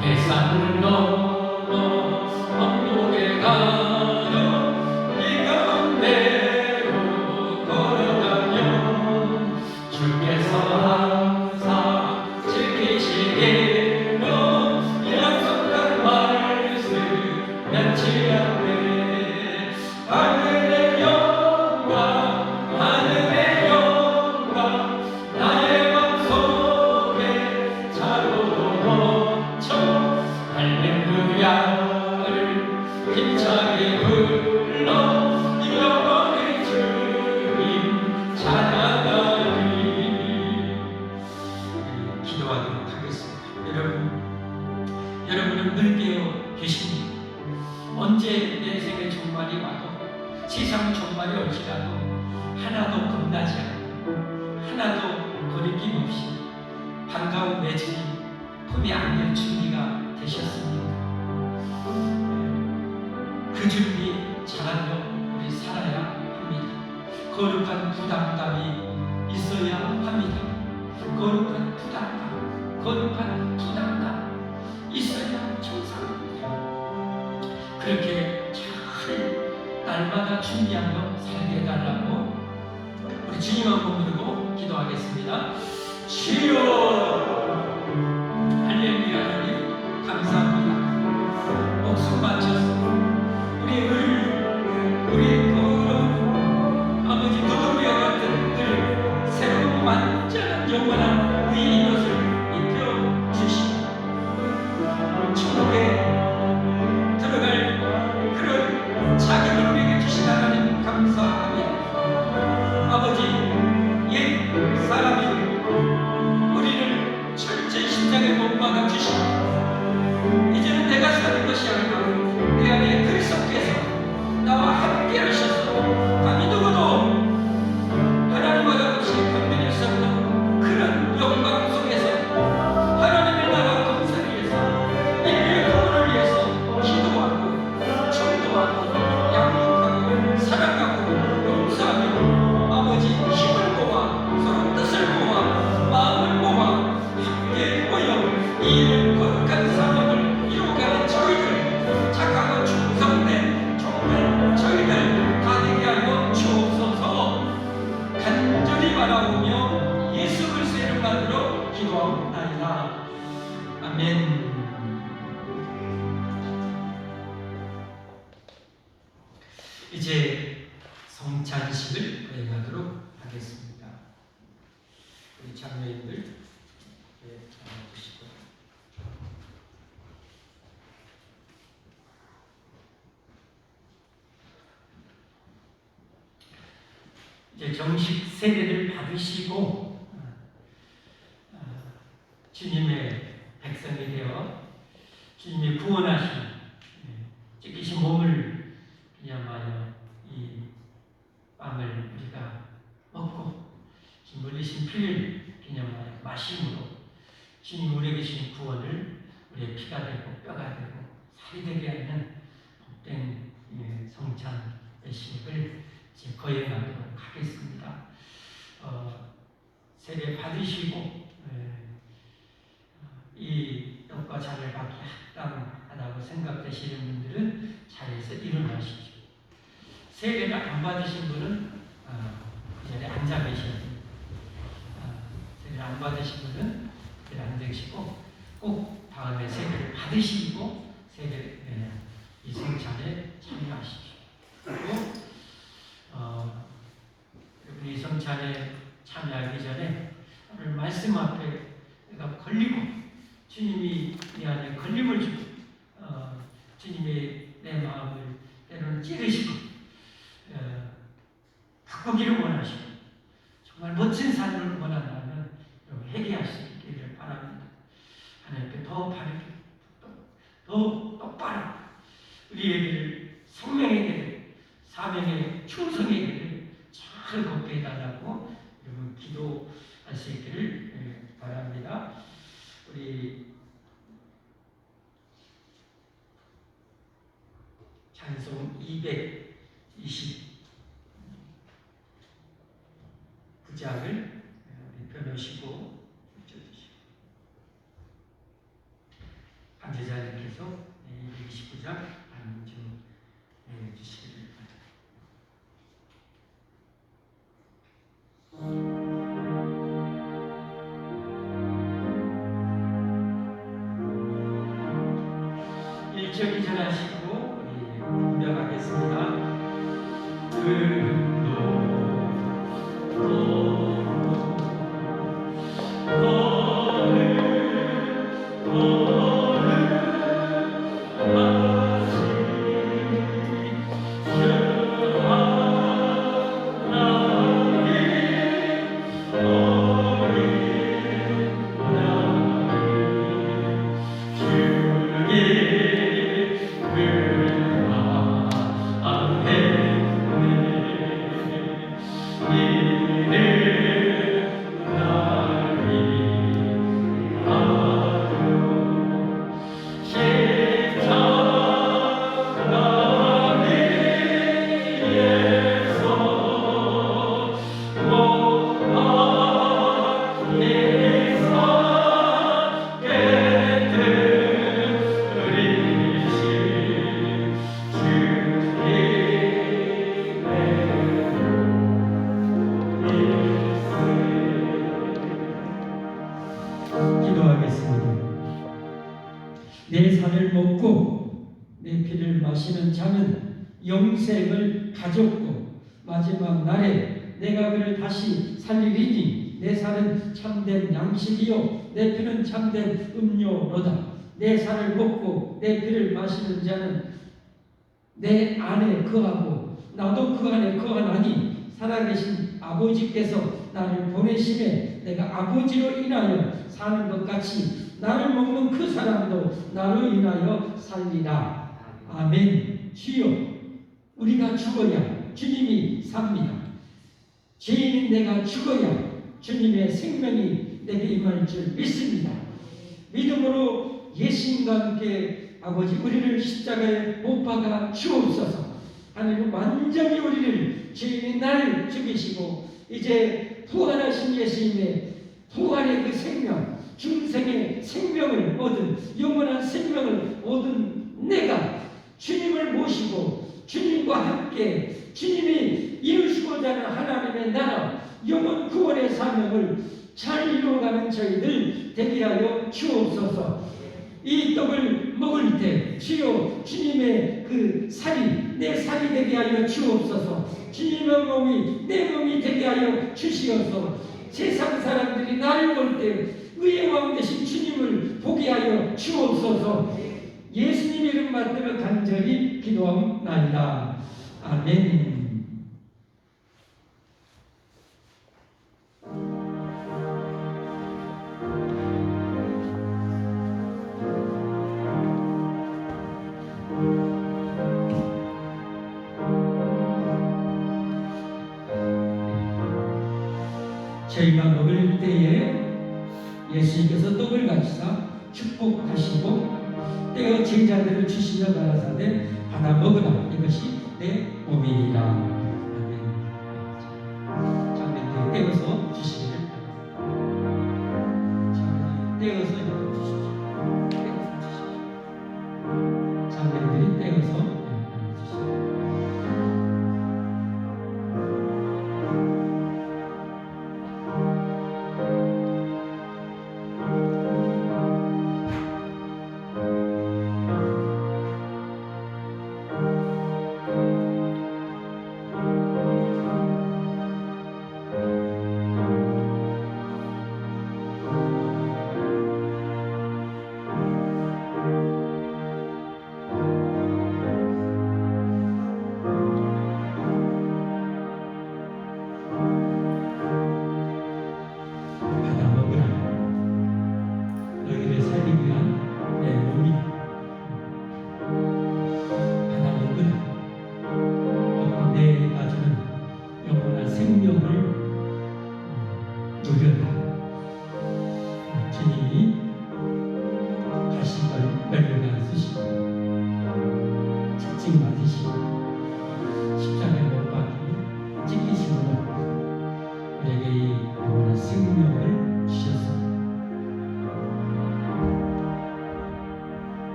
대산 넘어 언덕에 가려 이 가운데로 걸어가며 주께 거리낌 없이 반가운 매진이 품에 안길 준비가 되셨습니까? 그 준비 잘하며 우리 살아야 합니다. 거룩한 부담감이 있어야 합니다. 거룩한 부담감 있어야 정상입니다. 그렇게 잘 날마다 준비하며 살게 해달라고 우리 주님 한번 부르고 기도하겠습니다. 주여, 할렐루야. 하나님 감사합니다. 목숨 바쳐서 우리의 거룩 아버지 누더기와 같은 그 새로운 완전한 영원한 의의 것을 입혀 주시고 천국에 들어갈 그런 자격을 우리에게 주신 하나님 감사합니다. 아버지, 옛 사람이 우리를 철저히 십자가에 못 박아 주시고 이제는 내가 사는 것이 아니라 내 안에 그리스도께서 나와 함께 하셔서 감히 누구도 하나님과 같이 건드릴 수 없는 그런 영광 속에서 하나님의 나라 건설을 위해서 인류의 구원을 위해서 기도하고 전도하고 양육하고 사랑하고 용서하며 아버지 힘을 모아 서로 뜻을 모아 마음을 모아 함께 모여 이 일을 거룩한 사명을 이루어가는 저희들 착하고 충성된 정말 저희들 다 되게 하여 주옵소서. 간절히 바라오며 예수 그리스도의 이름으로 기도하옵나이다. 아멘. 이제 성찬식을 거행하도록 하겠습니다. 우리 장로님들 나와주시고 이제 정식 세례를 받으시고 주님의 백성이 되어 주님이 구원하신 찢기신 몸을 기념하여 이 빵을 우리가 먹고 주님 흘리신 피를 기념하여 마심으로 주님 우리에게 주신 구원을 우리의 피가 되고 뼈가 되고 살이 되게 하는 복된 성찬 예식을 이제 거행하도록 하겠습니다. 세례 받으시고 이 떡과 잔을 받기 합당하다고 생각되시는 분들은 자리에서 일어나시죠. 세례를 안 받으신 분은 그 자리에 앉아 계셔야 됩니다. 세례를 안 받으신 분은 그 자리에 앉아 계시고 꼭 다음에 세례를 받으시고 이 성찬에 참여하십시오. 그리고 이 성찬에 참여하기 전에 오늘 말씀 앞에 내가 걸리고 주님이 내 안에 걸림을 주고 주님이 내 마음을 때로는 찌르시고 바꾸기를 원하시고 정말 멋진 삶을 원한다면 회개할 수 있기를 바랍니다. 하나님께 더 바르게 더 똑바로 우리의 길을 생명의 길을 사명의 충성의 길을 잘 걷게 해달라고 여러분 기도할 수 있기를 바랍니다. 우리 찬송 229장을 우리 펴놓으시고 붙여주시고 강제자님께서 229장 안좀 주시기를 바랍니다. 일절 기절하시고 우리 분명하겠습니다. 주의 내 살을 먹고 내 피를 마시는 자는 영생을 가졌고 마지막 날에 내가 그를 다시 살리리니 내 살은 참된 양식이요 내 피는 참된 음료로다. 내 살을 먹고 내 피를 마시는 자는 내 안에 거하고 나도 그 안에 거하나니 살아계신 아버지께서 나를 보내심에 내가 아버지로 인하여 사는 것 같이 나를 먹는 그 사람도 나로 인하여 살리라. 아멘. 주여, 우리가 죽어야 주님이 삽니다. 죄인인 내가 죽어야 주님의 생명이 내게 임할 줄 믿습니다. 믿음으로 예수님과 함께 아버지 우리를 십자가에 못 박아 주옵소서. 하나님 완전히 우리를 죄인인 나를 죽이시고 이제 부활하신 예수님의 부활의 그 생명, 중생의 생명을 얻은 영원한 생명을 얻은 내가 주님을 모시고 주님과 함께 주님이 이루시고자 하는 하나님의 나라 영원 구원의 사명을 잘 이루어가는 저희들 되게 하여 주옵소서. 이 떡을 먹을 때 주여 주님의 그 살이 내 살이 되게 하여 주옵소서. 주님의 몸이 내 몸이 되게 하여 주시옵소서. 세상 사람들이 나를 볼 때 의의 왕 되신 주님을 보게 하여 주옵소서. 예수님 이름 받들어 간절히 기도하옵나이다. 아멘. 저희가 먹을 때에 예수님께서 떡을 가지사 축복하시고 떼어 제자들을 주시며 가라사대 받아 먹으라 이것이 내 몸이니라. 아멘. 장면들 떼어서 주시기를 바랍니다. 떼어서 주십시오. 장면들이 떼어서 주십시오.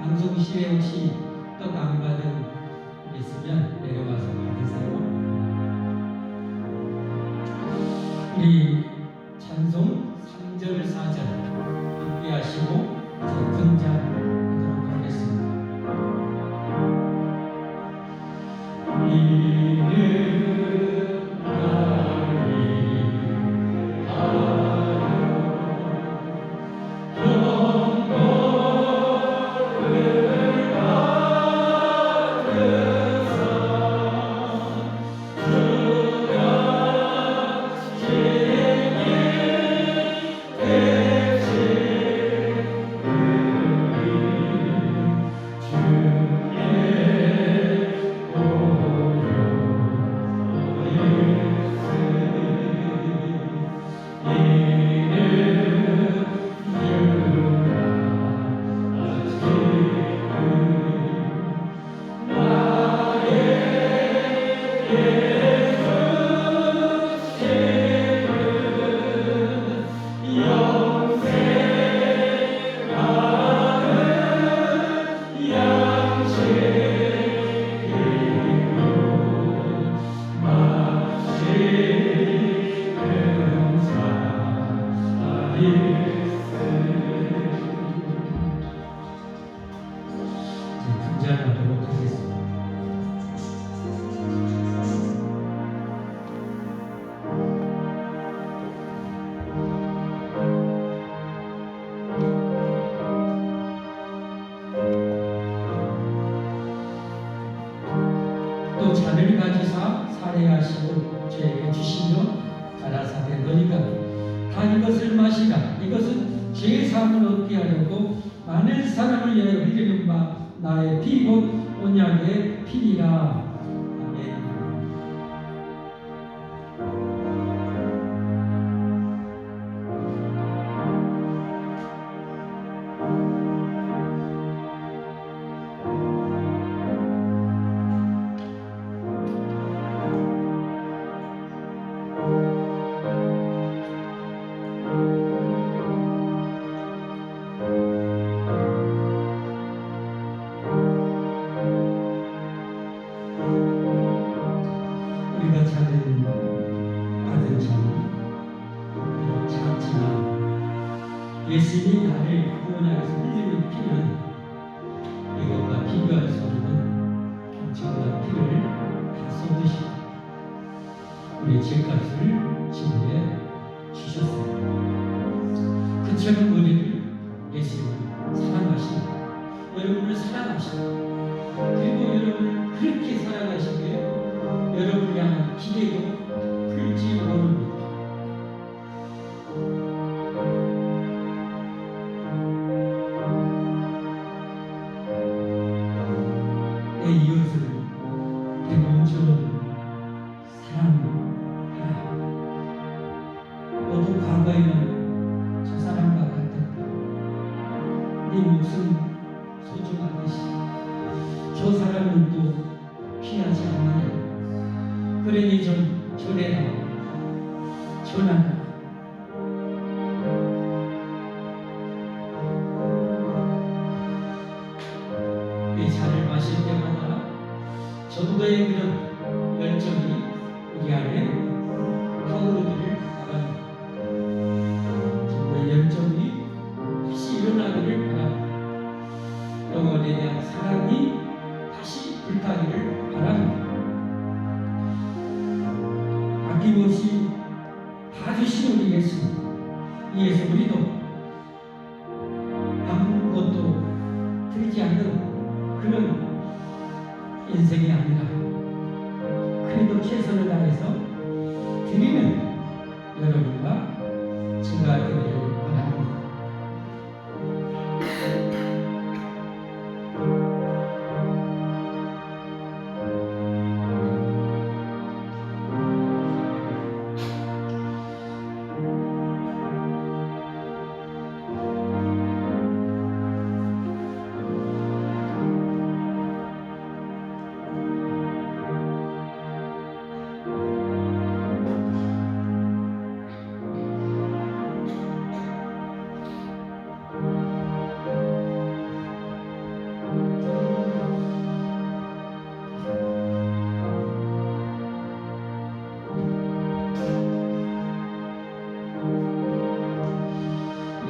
방송실에 혹시 떡 안 받은 게 있으면 내려와서 받으세요. 우리 찬송 3절 4절 함께 하시고 등장하도록 하겠습니다. Yeah. 또 잔을 가지사 살해하시고 죄에게 주시며 가라사대 너희가 다 이것을 마시라. 이것은 죄 사함을 얻게 하려고 많은 사람을 위하여 흘리는 바 나의 피 곧 언약의 피니라. 아멘. 우리가 받은 자는 작지만 예수님이 나를 구원하여서 흘리는 피는 이것과 비교할 수 없는 엄청난 피를 다 쏟으시고 우리 죄값을 지불해 주셨어요. 그처럼 우리를 예수님은 사랑하시고 여러분을 사랑하시고 그리고 여러분을 그렇게 사랑하시기에 여러분을 향한 기대도 풀지 모릅니다. 내 이웃을 내 몸처럼 사랑하라. 너도 과거에는 저 사람과 같았다. 네 목숨 소중하듯이 저 사람은 또 피하지 않느냐. 그러니 좀 전해라. 전하라. 이 차를 마실 때마다 전도의 그런 열정이 우리 안에 타오르기를 바랍니다. 전도의 열정이 다시 일어나기를 바랍니다. 영혼에 대한 사랑이 다시 불타기를 바랍니다. 아낌없이 다 주신 우리 예수님, 이에서 우리도 아무것도 들지 않는 그런 인생이 아니라 그래도 최선을 다해서 드리는 여러분과 제가 되기를 바랍니다.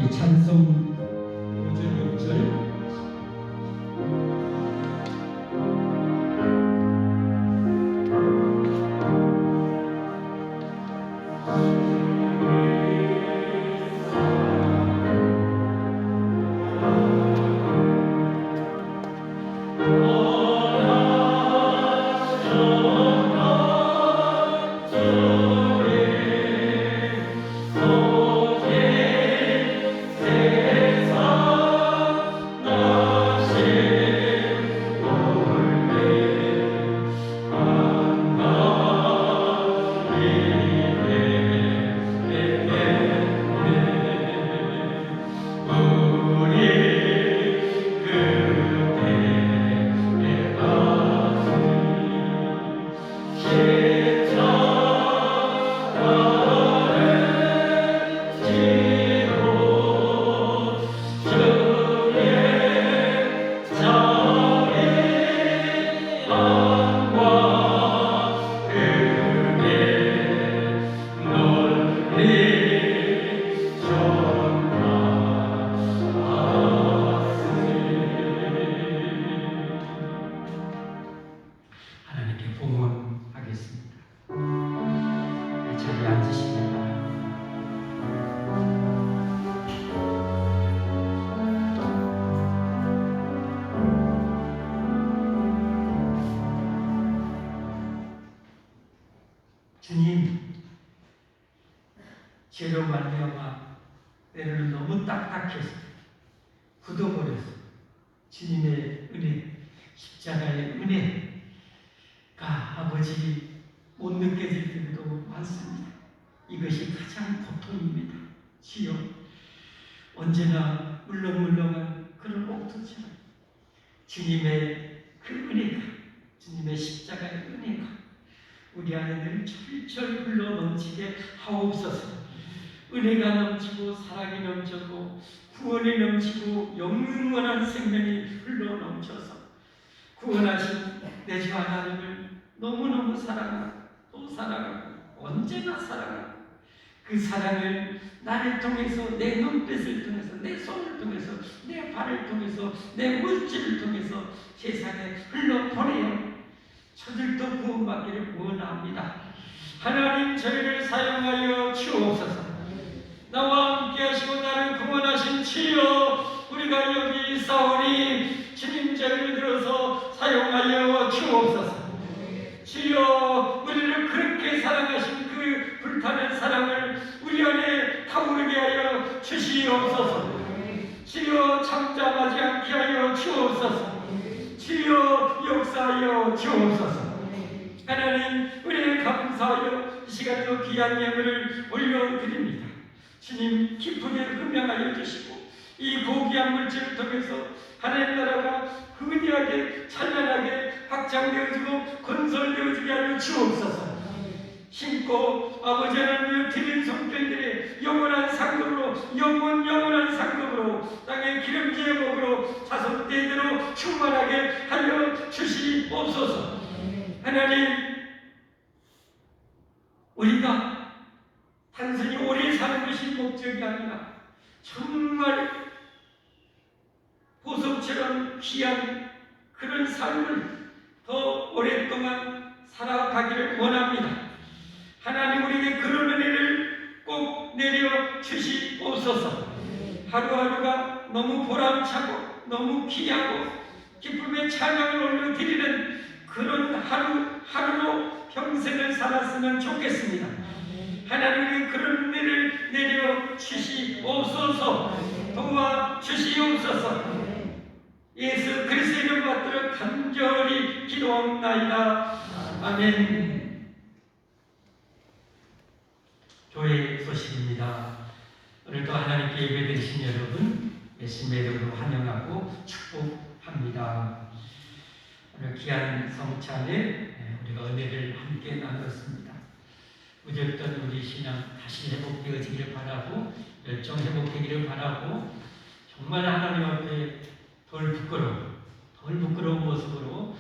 이 찬송 5절 6절 내 주님, 죄로 말미암아 때로는 너무 딱딱해서 굳어버려서 주님의 은혜, 십자가의 은혜가 아버지 못 느껴질 때도 많습니다. 이것이 가장 고통입니다. 주여, 언제나 물렁물렁한 그런 옥토처럼 주님의 그 은혜가, 주님의 십자가의 은혜가 우리 안에 늘 철철 흘러 넘치게 하옵소서. 은혜가 넘치고 사랑이 넘치고 구원이 넘치고 영원한 생명이 흘러 넘쳐서 구원하신 내 주 하나님을 너무너무 사랑하고 또 사랑하고 언제나 사랑하고 그 사랑을 나를 통해서, 내 눈빛을 통해서, 내 손을 통해서, 내 발을 통해서, 내 물질을 통해서 세상에 흘러보내요. 저들도 구원받기를 원합니다. 하나님, 저희를 사용하여 주옵소서. 나와 함께 하시고 나를 구원하신 주여, 우리가 여기 있사오니 주님, 저희를 들어서 사용하여 주옵소서. 주여, 우리를 그렇게 사랑하신 그 불타는 사랑을 우리 안에 타오르게 하여 주시옵소서. 주여, 참잠하지 않게 하여 주옵소서. 주여, 역사하여 주옵소서. 하나님, 은혜에 감사하여 이 시간도 귀한 예물을 올려드립니다. 주님, 기쁘게 흠양하여 주시고 이 고귀한 물질을 통해서 하나님 나라가 거대하게 찬란하게 확장되어지고 건설되어지게 하여 주옵소서. 심고 아버지 하나님을 드린 손길들의 영원한 상급으로, 영원한 상급으로, 땅의 기름지의 복으로 자손 대대로 충만하게 하여 주시옵소서. 하나님, 우리가 단순히 오래 사는 것이 목적이 아니라 정말 보석처럼 귀한 그런 삶을 더 오랫동안 살아가기를 원합니다. 하나님, 우리에게 그런 은혜를 꼭 내려 주시옵소서. 하루하루가 너무 보람차고 너무 귀하고 기쁨의 찬양을 올려드리는 그런 하루하루로 평생을 살았으면 좋겠습니다. 하나님의 그런 은혜를 내려 주시옵소서. 도와 주시옵소서. 예수 그리스도의 이름 받들어 간절히 기도합나이다. 아멘. 교회 소식입니다. 오늘도 하나님께 예배드리신 여러분 예수님의 이름으로 환영하고 축복합니다. 오늘 귀한 성찬에 우리가 은혜를 함께 나눴습니다. 무졌던 우리 신앙 다시 회복되어지기를 바라고, 열정 회복되기를 바라고, 정말 하나님 앞에 덜 부끄러운 모습으로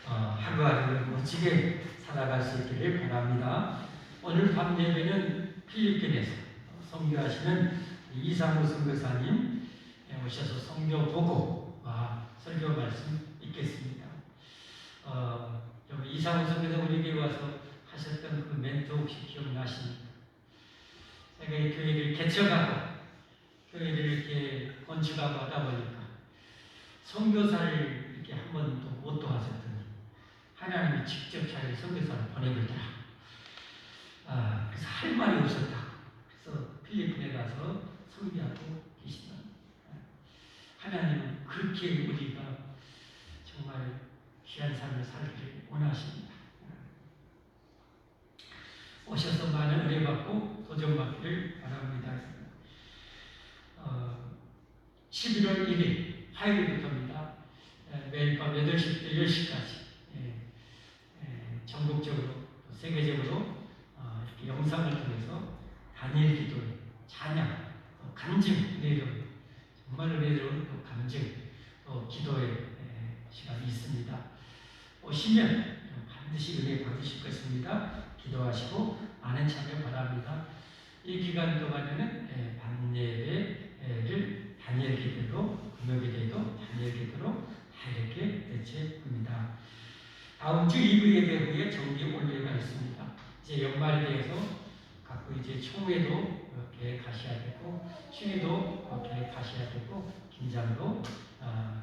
하루하루 멋지게 살아갈 수 있기를 바랍니다. 오늘 밤 예배는 필리핀에서 선교하시는 이상우 선교사님 오셔서 선교 보고 설교 말씀 있겠습니다. 이상우 선교사 우리 교회 와서 하셨던 그 멘트 혹시 기억나십니까? 제가 이 교회를 개척하고 교회를 이렇게 건축하고 하다 보니까 선교사를 이렇게 한 번도 못 도와줬더니 하나님이 직접 자기 선교사를 보내버리더라. 그래서 할 말이 없었다. 그래서 필리핀에 가서 선교하고 계시던 하나님은 그렇게 우리가 정말 귀한 삶을 살기를 원하십니다. 오셔서 많은 은혜 받고 도전 받기를 바랍니다. 11월 1일 화요일부터입니다. 매일 밤 8시부터 10시까지 전국적으로 세계적으로 이렇게 영상을 통해서 다니엘 기도회, 찬양, 간증, 은혜로운 정말 은혜로운 또 간증, 또 기도의 시간이 있습니다. 오시면 반드시 은혜 받으실 것입니다. 기도하시고 많은 참여 바랍니다. 이 기간 동안에는 밤예배를 다니엘 기도로, 금요일에도 다니엘 기도로 다 이렇게 대체합니다. 다음 주 2부 예배 후에 정기 올레가 있습니다. 이제 연말에 대해서 갖고 이제 총회도 계획하셔야 되고, 추회도 계획하셔야 되고, 김장도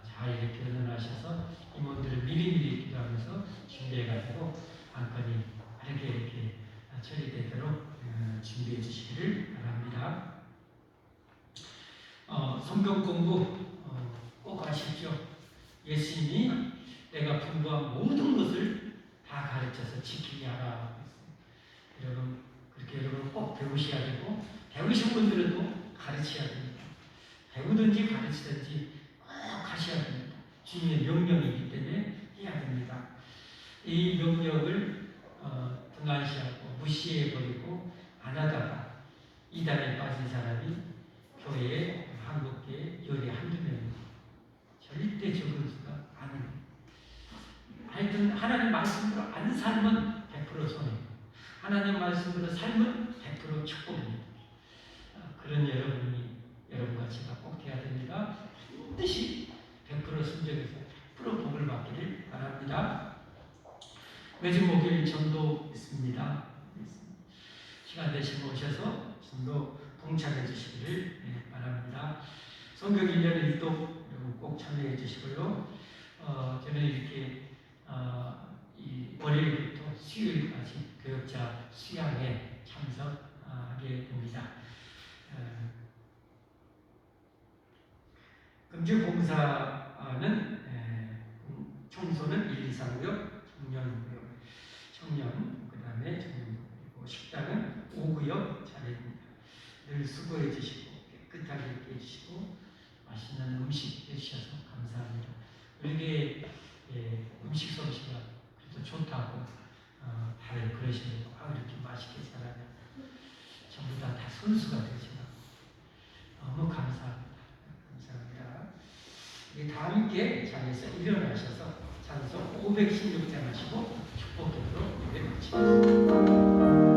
잘 이렇게 의논하셔서 임원들을 미리미리 기도하면서 준비해가지고 안건이 빠르게 이렇게 처리되도록 준비해 주시기를 바랍니다. 성경 공부 꼭 하십시오. 예수님이 내가 분부한 모든 것을 다 가르쳐서 지키게 하라. 여러분 그렇게 여러분 꼭 배우셔야 되고 배우신 분들은 또 가르쳐야 됩니다. 배우든지 가르치든지 꼭 하셔야 됩니다. 주님의 명령이기 때문에 해야 됩니다. 이 명령을 등한시하고 무시해버리고 안 하다가 이단에 빠진 사람이 교회에 한국교회 열이 한두 명입니다. 절대 적은 수가 아닙니다. 하여튼 하나님 말씀대로 안 살면 100% 손해고 하나님 말씀대로 살면 100% 축복입니다. 그런 여러분과 제가 꼭 해야 됩니다. 반드시 100% 순종해서 100% 복을 받기를 바랍니다. 매주 목요일 전도 있습니다. 시간 되시면 오셔서 전도 동참해 주시기를 바랍니다. 성경 1년 1독 여러분 꼭 참여해 주시고요. 저는 이렇게 이 월요일부터 수요일까지 교역자 수양에 참석하게 됩니다. 금주봉사는 청소는 1, 2, 3구역, 청년, 그 다음에 그리고 식당은 5구역 차례입니다. 늘 수고해 주시고 깨끗하게 이렇게 해주시고 맛있는 음식 해주셔서 감사합니다. 우리에게 음식 솜씨가 그래도 좋다고 다들 그러시고 이렇게 맛있게 잘하면 전부 다 선수가 되시고 너무 감사합니다. 우리 다 함께 자리에서 일어나셔서 찬송 516장 하시고 축복기도로 예배 마치겠습니다.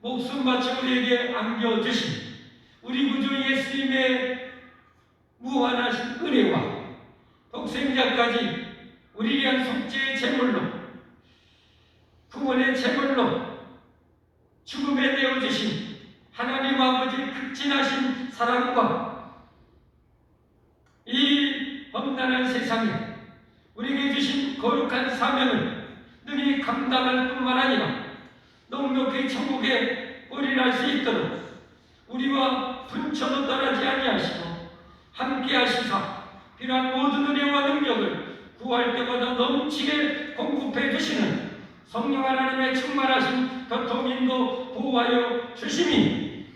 목숨 바쳐 우리에게 안겨주신 우리 구주 예수님의 무한하신 은혜와 독생자까지 우리 위한 속죄의 제물로, 구원의 제물로 죽음에 내어주신 하나님 아버지의 극진하신 사랑과 이 험난한 세상에 우리에게 주신 거룩한 사명을 능히 감당할 뿐만 아니라 넉넉히 천국에 올인할 수 있도록 우리와 분쳐도 떠나지 아니하시고 함께 하시사 필요한 모든 은혜와 능력을 구할 때마다 넘치게 공급해 주시는 성령 하나님의 충만하신 교통인도 보호하여 주심이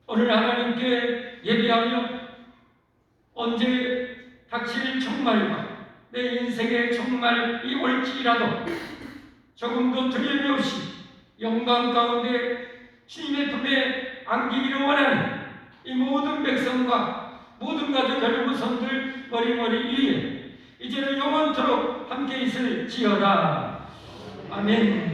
오늘 하나님께 예배하며 언제 닥칠 종말과 내 인생의 종말이 올지라도 조금도 두려움이 없이 영광 가운데 주님의 품에 안기기를 원하는 이 모든 백성과 모든 가족 여러분 손들 머리머리 위에 이제는 영원토록 함께 있을지어다. 아멘.